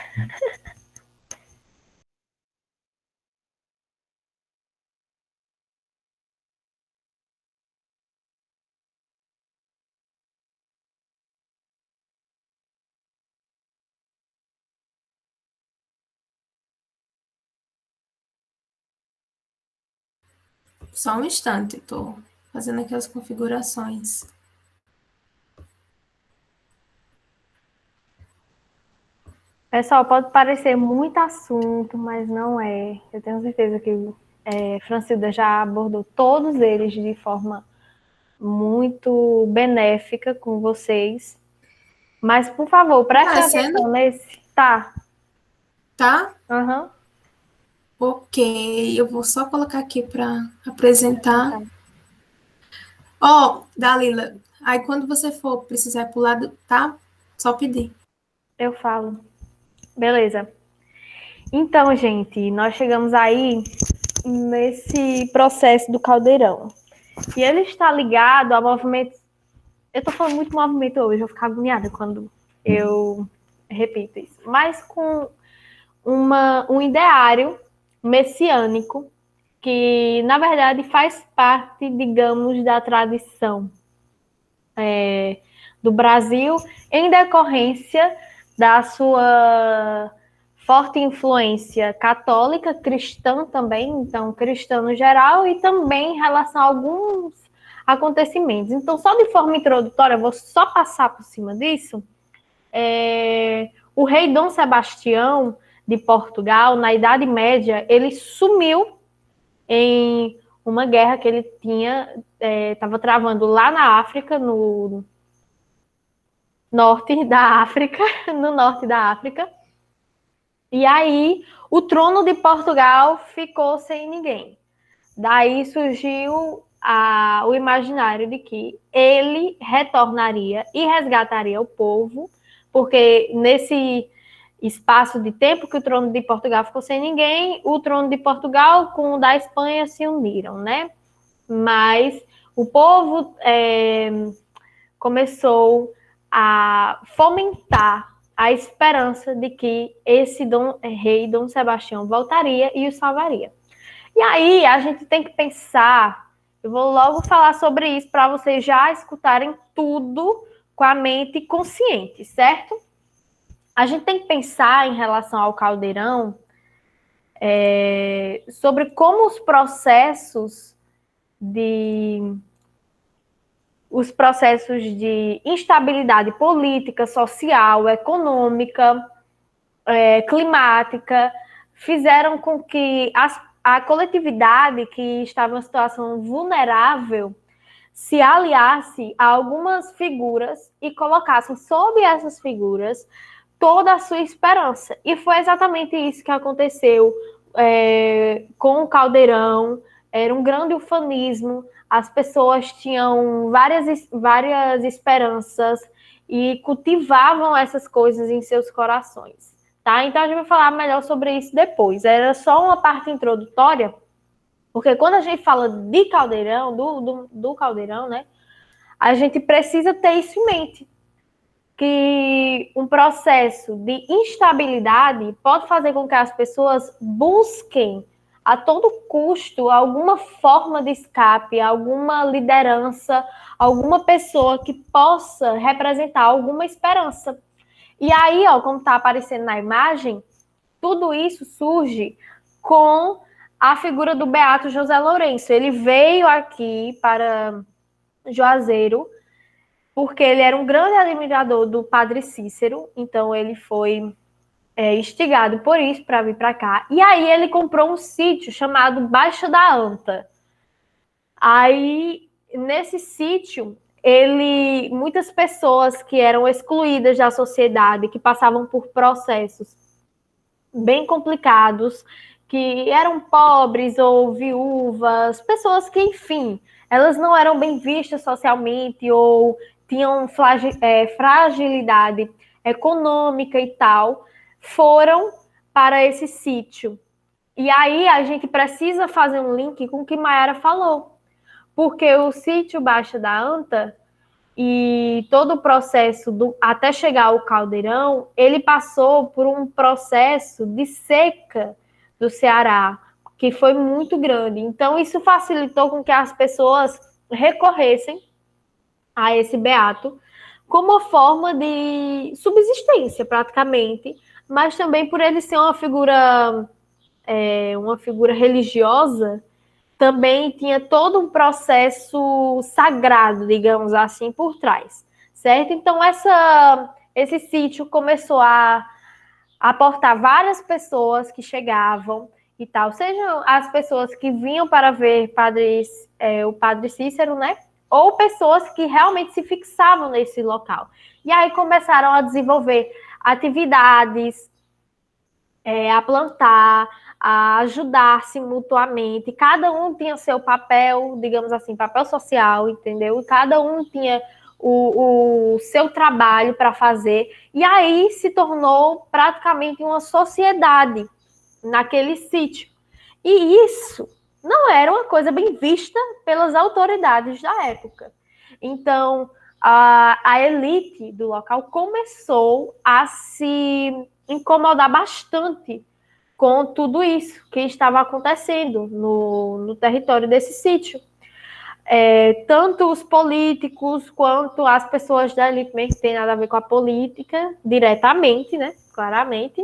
Só um instante, estou fazendo aqui as configurações. Pessoal, pode parecer muito assunto, mas não é. Eu tenho certeza que Francilda já abordou todos eles de forma muito benéfica com vocês. Mas, por favor, prestem atenção nesse. Tá. Tá? Aham. Ok, eu vou só colocar aqui para apresentar. Ó, Dalila, aí quando você for precisar ir pro lado, tá? Só pedir. Eu falo. Beleza. Então, gente, nós chegamos aí nesse processo do caldeirão. E ele está ligado a movimentos. Eu tô falando muito movimento hoje, eu vou ficar agoniada quando eu repito isso. Mas com um ideário messiânico que, na verdade, faz parte, digamos, da tradição do Brasil em decorrência da sua forte influência católica, cristã também, então cristã no geral, e também em relação a alguns acontecimentos. Então, só de forma introdutória, eu vou só passar por cima disso. O rei Dom Sebastião de Portugal, na Idade Média, ele sumiu em uma guerra que ele estava travando lá na África, no norte da África, e aí o trono de Portugal ficou sem ninguém. Daí surgiu o imaginário de que ele retornaria e resgataria o povo, porque nesse espaço de tempo que o trono de Portugal ficou sem ninguém, o trono de Portugal com o da Espanha se uniram, né? Mas o povo começou a fomentar a esperança de que esse rei Dom Sebastião voltaria e o salvaria. E aí a gente tem que pensar, eu vou logo falar sobre isso para vocês já escutarem tudo com a mente consciente, certo? A gente tem que pensar em relação ao caldeirão sobre como os processos de instabilidade política, social, econômica, climática, fizeram com que a coletividade que estava em uma situação vulnerável se aliasse a algumas figuras e colocassem sob essas figuras toda a sua esperança. E foi exatamente isso que aconteceu com o Caldeirão. Era um grande ufanismo, as pessoas tinham várias esperanças e cultivavam essas coisas em seus corações. Tá? Então a gente vai falar melhor sobre isso depois. Era só uma parte introdutória, porque quando a gente fala de Caldeirão, do Caldeirão, né, a gente precisa ter isso em mente, que um processo de instabilidade pode fazer com que as pessoas busquem a todo custo alguma forma de escape, alguma liderança, alguma pessoa que possa representar alguma esperança. E aí, ó, como está aparecendo na imagem, tudo isso surge com a figura do Beato José Lourenço. Ele veio aqui para Juazeiro porque ele era um grande admirador do Padre Cícero, então ele foi instigado por isso para vir para cá. E aí ele comprou um sítio chamado Baixa da Anta. Aí, nesse sítio, muitas pessoas que eram excluídas da sociedade, que passavam por processos bem complicados, que eram pobres ou viúvas, pessoas que, enfim, elas não eram bem vistas socialmente ou tinham fragilidade econômica e tal, foram para esse sítio. E aí a gente precisa fazer um link com o que Mayara falou, porque o sítio Baixa da Anta e todo o processo até chegar ao Caldeirão, ele passou por um processo de seca do Ceará, que foi muito grande. Então, isso facilitou com que as pessoas recorressem a esse beato como forma de subsistência, praticamente, mas também por ele ser uma figura religiosa, também tinha todo um processo sagrado, digamos assim, por trás, certo? Então, esse sítio começou a aportar várias pessoas que chegavam e tal, sejam as pessoas que vinham para ver o Padre Cícero, né? Ou pessoas que realmente se fixavam nesse local. E aí começaram a desenvolver atividades, a plantar, a ajudar-se mutuamente. Cada um tinha seu papel, digamos assim, papel social, entendeu? E cada um tinha o seu trabalho para fazer. E aí se tornou praticamente uma sociedade naquele sítio. E isso não era uma coisa bem vista pelas autoridades da época. Então, a elite do local começou a se incomodar bastante com tudo isso que estava acontecendo no território desse sítio. Tanto os políticos quanto as pessoas da elite, mesmo que tem nada a ver com a política, diretamente, né, claramente,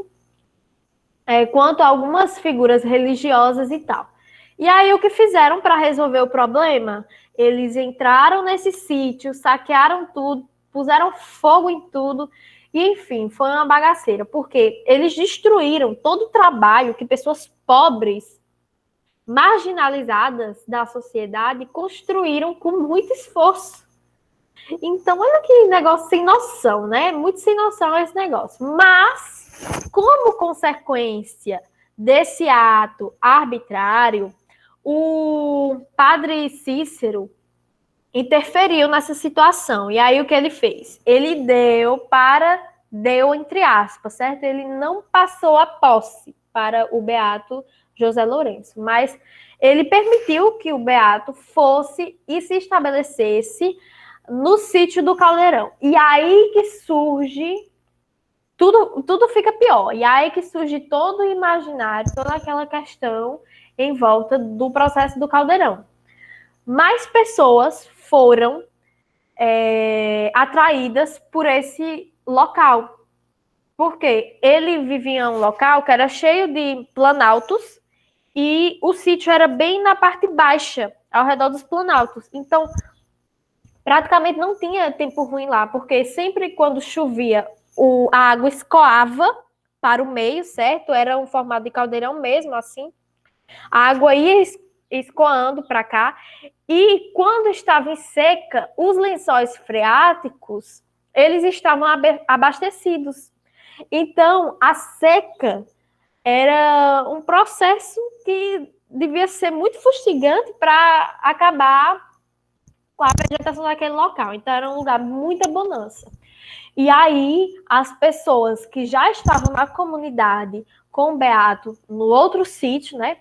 quanto algumas figuras religiosas e tal. E aí o que fizeram para resolver o problema? Eles entraram nesse sítio, saquearam tudo, puseram fogo em tudo, e enfim, foi uma bagaceira, porque eles destruíram todo o trabalho que pessoas pobres, marginalizadas da sociedade, construíram com muito esforço. Então, olha que negócio sem noção, né? Muito sem noção esse negócio. Mas, como consequência desse ato arbitrário, o Padre Cícero interferiu nessa situação. E aí, o que ele fez? Ele deu entre aspas, certo? Ele não passou a posse para o Beato José Lourenço, mas ele permitiu que o Beato fosse e se estabelecesse no sítio do Caldeirão. E aí que surge, tudo fica pior. E aí que surge todo o imaginário, toda aquela questão em volta do processo do Caldeirão. Mais pessoas foram atraídas por esse local. Porque ele vivia em um local que era cheio de planaltos e o sítio era bem na parte baixa, ao redor dos planaltos. Então, praticamente não tinha tempo ruim lá, porque sempre quando chovia, a água escoava para o meio, certo? Era um formato de caldeirão mesmo, assim. A água ia escoando para cá. E quando estava em seca, os lençóis freáticos, eles estavam abastecidos. Então, a seca era um processo que devia ser muito fustigante para acabar com a vegetação daquele local. Então, era um lugar muita bonança. E aí, as pessoas que já estavam na comunidade com o Beato no outro sítio, né,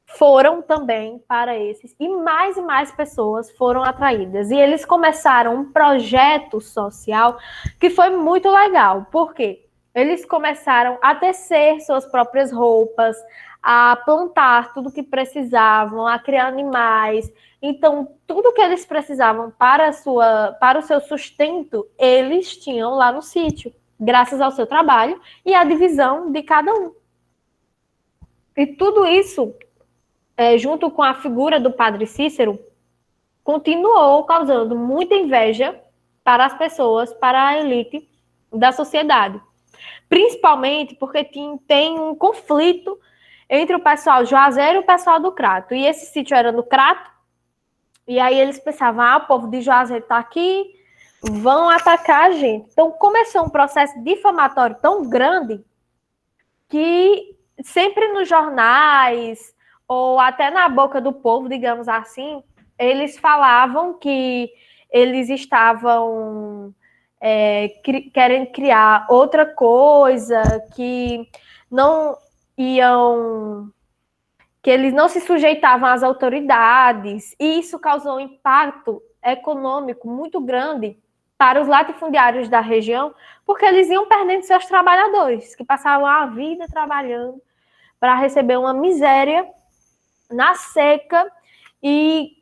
foram também para esses. E mais pessoas foram atraídas. E eles começaram um projeto social que foi muito legal. Por quê? Eles começaram a tecer suas próprias roupas, a plantar tudo que precisavam, a criar animais. Então, tudo que eles precisavam para o seu sustento, eles tinham lá no sítio, graças ao seu trabalho e à divisão de cada um. E tudo isso, junto com a figura do Padre Cícero, continuou causando muita inveja para as pessoas, para a elite da sociedade. Principalmente porque tem um conflito entre o pessoal juazeiro e o pessoal do Crato. E esse sítio era no Crato, e aí eles pensavam, o povo de Juazeiro está aqui, vão atacar a gente. Então começou um processo difamatório tão grande que sempre nos jornais, ou até na boca do povo, digamos assim, eles falavam que eles estavam querendo criar outra coisa, que não iam, que eles não se sujeitavam às autoridades, e isso causou um impacto econômico muito grande para os latifundiários da região, porque eles iam perdendo seus trabalhadores, que passavam a vida trabalhando para receber uma miséria na seca e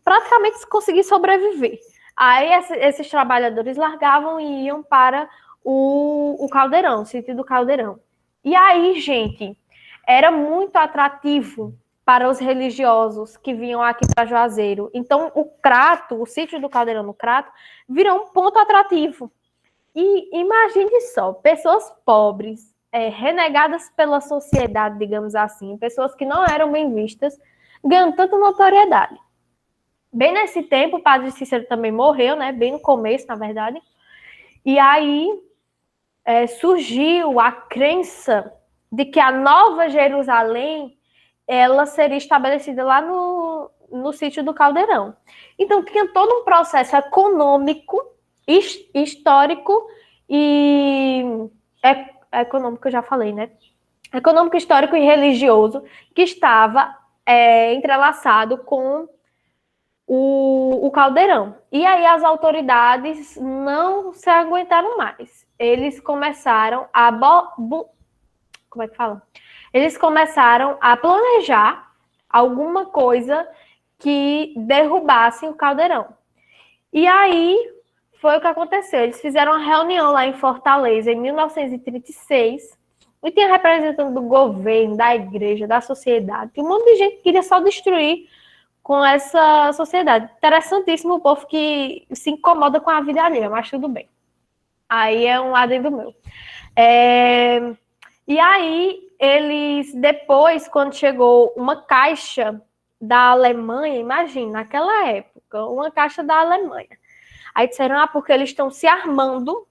praticamente conseguir sobreviver. Aí esses trabalhadores largavam e iam para o Caldeirão, o sítio do Caldeirão. E aí, gente, era muito atrativo para os religiosos que vinham aqui para Juazeiro. Então, o Crato, o sítio do Caldeirão no Crato, virou um ponto atrativo. E imagine só, pessoas pobres, renegadas pela sociedade, digamos assim, pessoas que não eram bem vistas, ganhando tanta notoriedade. Bem nesse tempo, o Padre Cícero também morreu, né? Bem no começo, na verdade. E aí surgiu a crença de que a Nova Jerusalém ela seria estabelecida lá no sítio do Caldeirão. Então, tinha todo um processo econômico, histórico e econômico, eu já falei, né? Econômico, histórico e religioso, que estava entrelaçado com o Caldeirão. E aí as autoridades não se aguentaram mais. Eles começaram a como é que fala? Eles começaram a planejar alguma coisa que derrubasse o Caldeirão. E aí foi o que aconteceu. Eles fizeram uma reunião lá em Fortaleza em 1936 e tinha representante do governo, da igreja, da sociedade. Um monte de gente que queria só destruir com essa sociedade. Interessantíssimo o povo que se incomoda com a vida alheia, mas tudo bem. Aí é um adendo meu. E aí, eles, depois, quando chegou uma caixa da Alemanha, imagina, naquela época, uma caixa da Alemanha. Aí disseram, porque eles estão se armando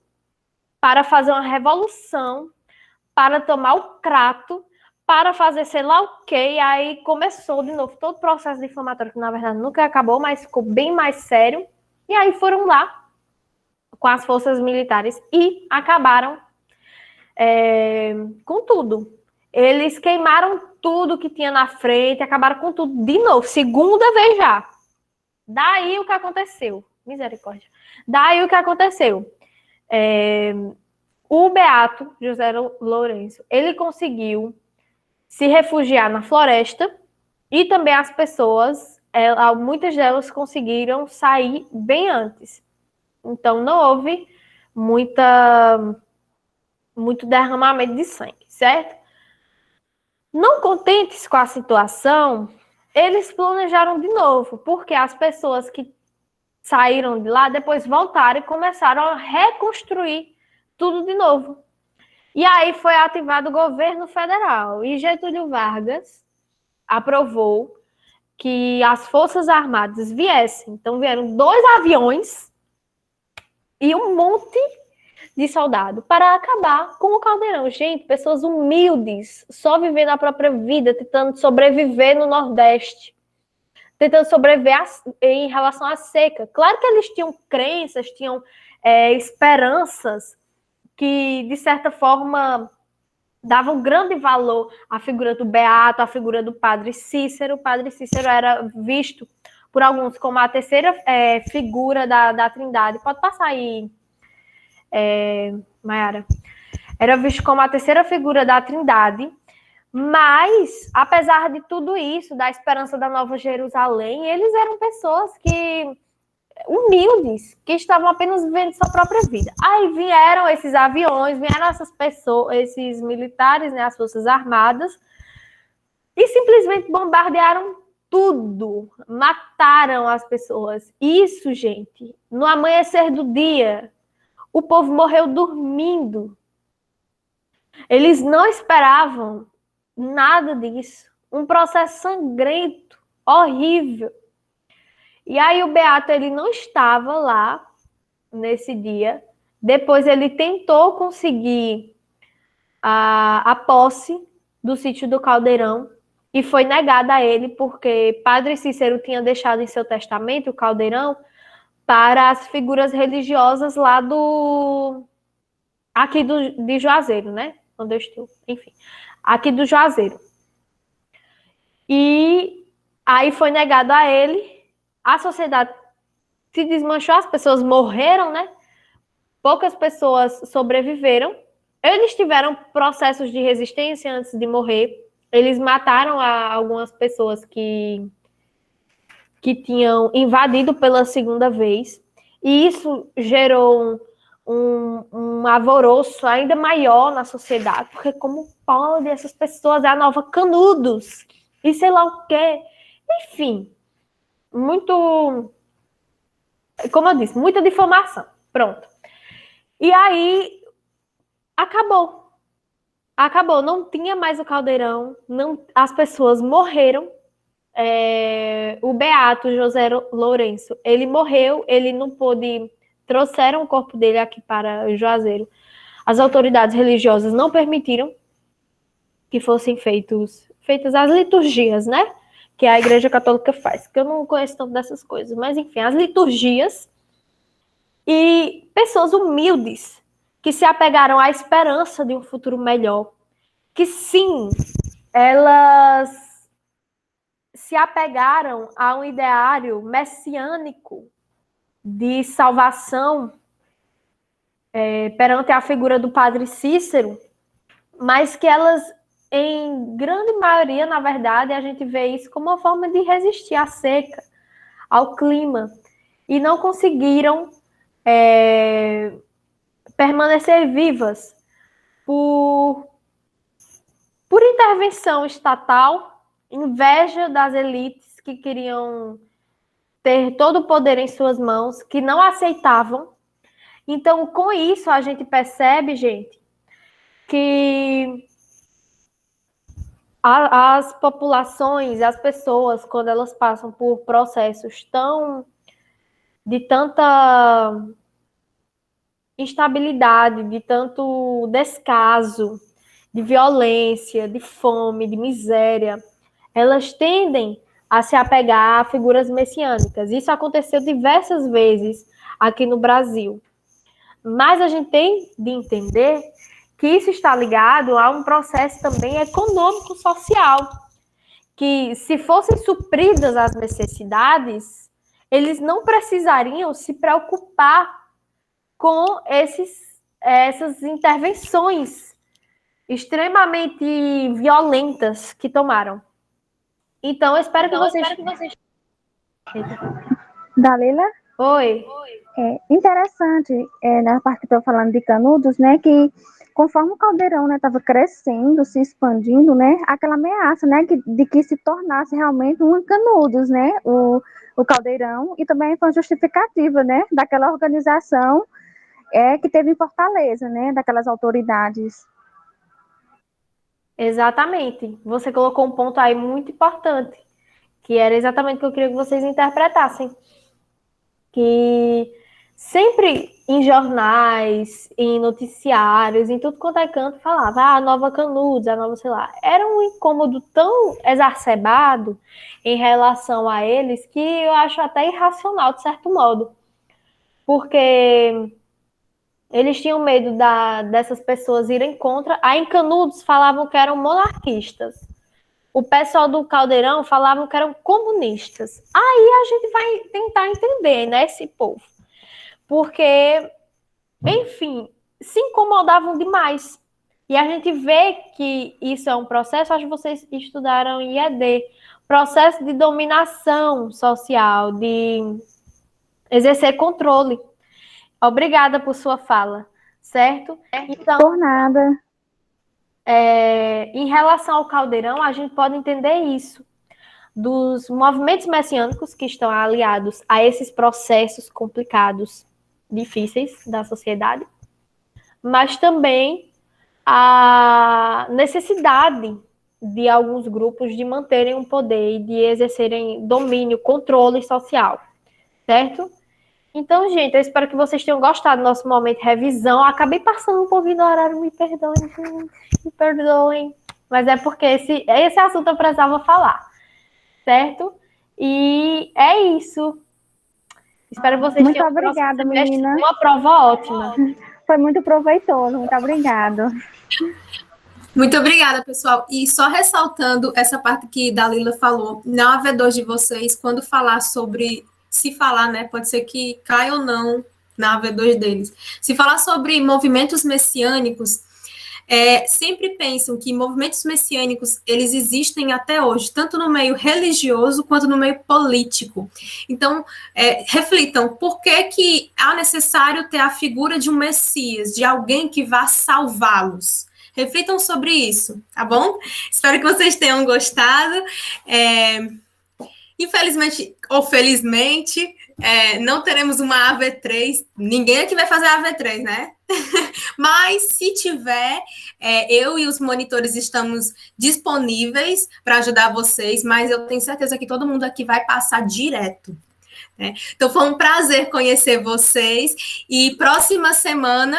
para fazer uma revolução, para tomar o Crato, para fazer sei lá o quê, e aí começou de novo todo o processo difamatório, que na verdade nunca acabou, mas ficou bem mais sério, e aí foram lá com as forças militares e acabaram com tudo. Eles queimaram tudo que tinha na frente, acabaram com tudo de novo, segunda vez já. Daí o que aconteceu? Misericórdia. Daí o que aconteceu? O Beato José Lourenço, ele conseguiu se refugiar na floresta e também as pessoas, muitas delas conseguiram sair bem antes. Então não houve muito derramamento de sangue, certo? Não contentes com a situação, eles planejaram de novo, porque as pessoas que saíram de lá depois voltaram e começaram a reconstruir tudo de novo. E aí foi ativado o governo federal e Getúlio Vargas aprovou que as Forças Armadas viessem. Então vieram 2 aviões e um monte de soldado para acabar com o Caldeirão. Gente, pessoas humildes, só vivendo a própria vida, tentando sobreviver no Nordeste, tentando sobreviver em relação à seca. Claro que eles tinham crenças, tinham esperanças que, de certa forma, davam grande valor à figura do Beato, à figura do Padre Cícero. O Padre Cícero era visto por alguns como a terceira figura da Trindade. Pode passar aí, Mayara. Era visto como a terceira figura da Trindade, mas, apesar de tudo isso, da esperança da Nova Jerusalém, eles eram pessoas humildes, que estavam apenas vivendo sua própria vida. Aí vieram esses aviões, vieram essas pessoas, esses militares, né, as Forças Armadas, e simplesmente bombardearam tudo, mataram as pessoas. Isso, gente, no amanhecer do dia, o povo morreu dormindo. Eles não esperavam nada disso. Um processo sangrento, horrível. E aí o Beato, ele não estava lá nesse dia. Depois ele tentou conseguir a posse do sítio do Caldeirão e foi negada a ele porque Padre Cícero tinha deixado em seu testamento o Caldeirão para as figuras religiosas lá aqui de Juazeiro, né? Onde eu estou, enfim, aqui do Juazeiro. E aí foi negado a ele. A sociedade se desmanchou, as pessoas morreram, né? Poucas pessoas sobreviveram. Eles tiveram processos de resistência antes de morrer. Eles mataram algumas pessoas que tinham invadido pela segunda vez. E isso gerou um alvoroço ainda maior na sociedade. Porque como pode essas pessoas, a nova Canudos, e sei lá o quê. Enfim, muito, como eu disse, muita difamação. Pronto. E aí, acabou. Acabou. Não tinha mais o Caldeirão. Não, as pessoas morreram. O Beato José Lourenço, ele morreu. Ele não pôde... Trouxeram o corpo dele aqui para Juazeiro. As autoridades religiosas não permitiram que fossem feitas as liturgias, né? Que a Igreja Católica faz, que eu não conheço tanto dessas coisas, mas enfim, as liturgias, e pessoas humildes que se apegaram à esperança de um futuro melhor, que sim, elas se apegaram a um ideário messiânico de salvação perante a figura do Padre Cícero, mas que elas, em grande maioria, na verdade, a gente vê isso como uma forma de resistir à seca, ao clima, e não conseguiram permanecer vivas por intervenção estatal, inveja das elites que queriam ter todo o poder em suas mãos, que não aceitavam. Então, com isso, a gente percebe, gente, que as populações, as pessoas, quando elas passam por processos de tanta instabilidade, de tanto descaso, de violência, de fome, de miséria, elas tendem a se apegar a figuras messiânicas. Isso aconteceu diversas vezes aqui no Brasil. Mas a gente tem de entender que isso está ligado a um processo também econômico-social, que se fossem supridas as necessidades, eles não precisariam se preocupar com essas intervenções extremamente violentas que tomaram. Então, eu espero que vocês... Dalila? Oi. Interessante, na parte que eu estou falando de Canudos, né, que conforme o caldeirão, né, estava crescendo, se expandindo, né, aquela ameaça, né, de que se tornasse realmente um Canudos, né, o caldeirão, e também foi uma justificativa, né, daquela organização que teve em Fortaleza, né, daquelas autoridades. Exatamente. Você colocou um ponto aí muito importante, que era exatamente o que eu queria que vocês interpretassem. Que sempre em jornais, em noticiários, em tudo quanto é canto, falava, a nova Canudos, a nova, sei lá. Era um incômodo tão exacerbado em relação a eles que eu acho até irracional, de certo modo. Porque eles tinham medo dessas pessoas irem contra. Aí em Canudos falavam que eram monarquistas. O pessoal do Caldeirão falavam que eram comunistas. Aí a gente vai tentar entender, né, esse povo. Porque, enfim, se incomodavam demais. E a gente vê que isso é um processo, acho que vocês estudaram em IED, processo de dominação social, de exercer controle. Obrigada por sua fala, certo? Então, Por nada. em relação ao Caldeirão, a gente pode entender isso, dos movimentos messiânicos que estão aliados a esses processos complicados, difíceis da sociedade, mas também a necessidade de alguns grupos de manterem um poder e de exercerem domínio, controle social, certo? Então, gente, eu espero que vocês tenham gostado do nosso momento de revisão. Eu acabei passando um pouquinho do horário, me perdoem, gente, me perdoem. Mas é porque esse assunto eu precisava falar, certo? E é isso. Espero que vocês Muito tenham obrigada, menina. uma prova ótima. Foi muito proveitoso, muito obrigada. Muito obrigada, pessoal. E só ressaltando essa parte que Dalila falou, na AV2 de vocês, quando falar sobre, se falar, né, pode ser que caia ou não na AV2 deles, se falar sobre movimentos messiânicos, sempre pensam que movimentos messiânicos, eles existem até hoje, tanto no meio religioso quanto no meio político. Então, reflitam, por que é necessário ter a figura de um Messias, de alguém que vá salvá-los? Reflitam sobre isso, tá bom? Espero que vocês tenham gostado. Infelizmente, ou felizmente, não teremos uma AV3. Ninguém aqui vai fazer a AV3, né? Mas, se tiver, eu e os monitores estamos disponíveis para ajudar vocês, mas eu tenho certeza que todo mundo aqui vai passar direto. Né? Então, foi um prazer conhecer vocês. E próxima semana,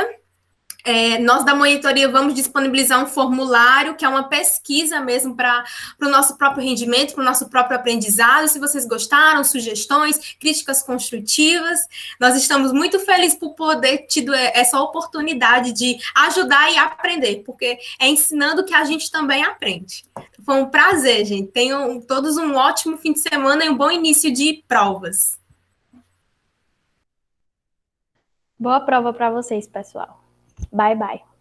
nós da monitoria vamos disponibilizar um formulário, que é uma pesquisa mesmo para o nosso próprio rendimento, para o nosso próprio aprendizado. Se vocês gostaram, sugestões, críticas construtivas, nós estamos muito felizes por poder ter tido essa oportunidade de ajudar e aprender, porque é ensinando que a gente também aprende. Foi um prazer, gente. Tenham todos um ótimo fim de semana e um bom início de provas. Boa prova para vocês, pessoal. Bye, bye.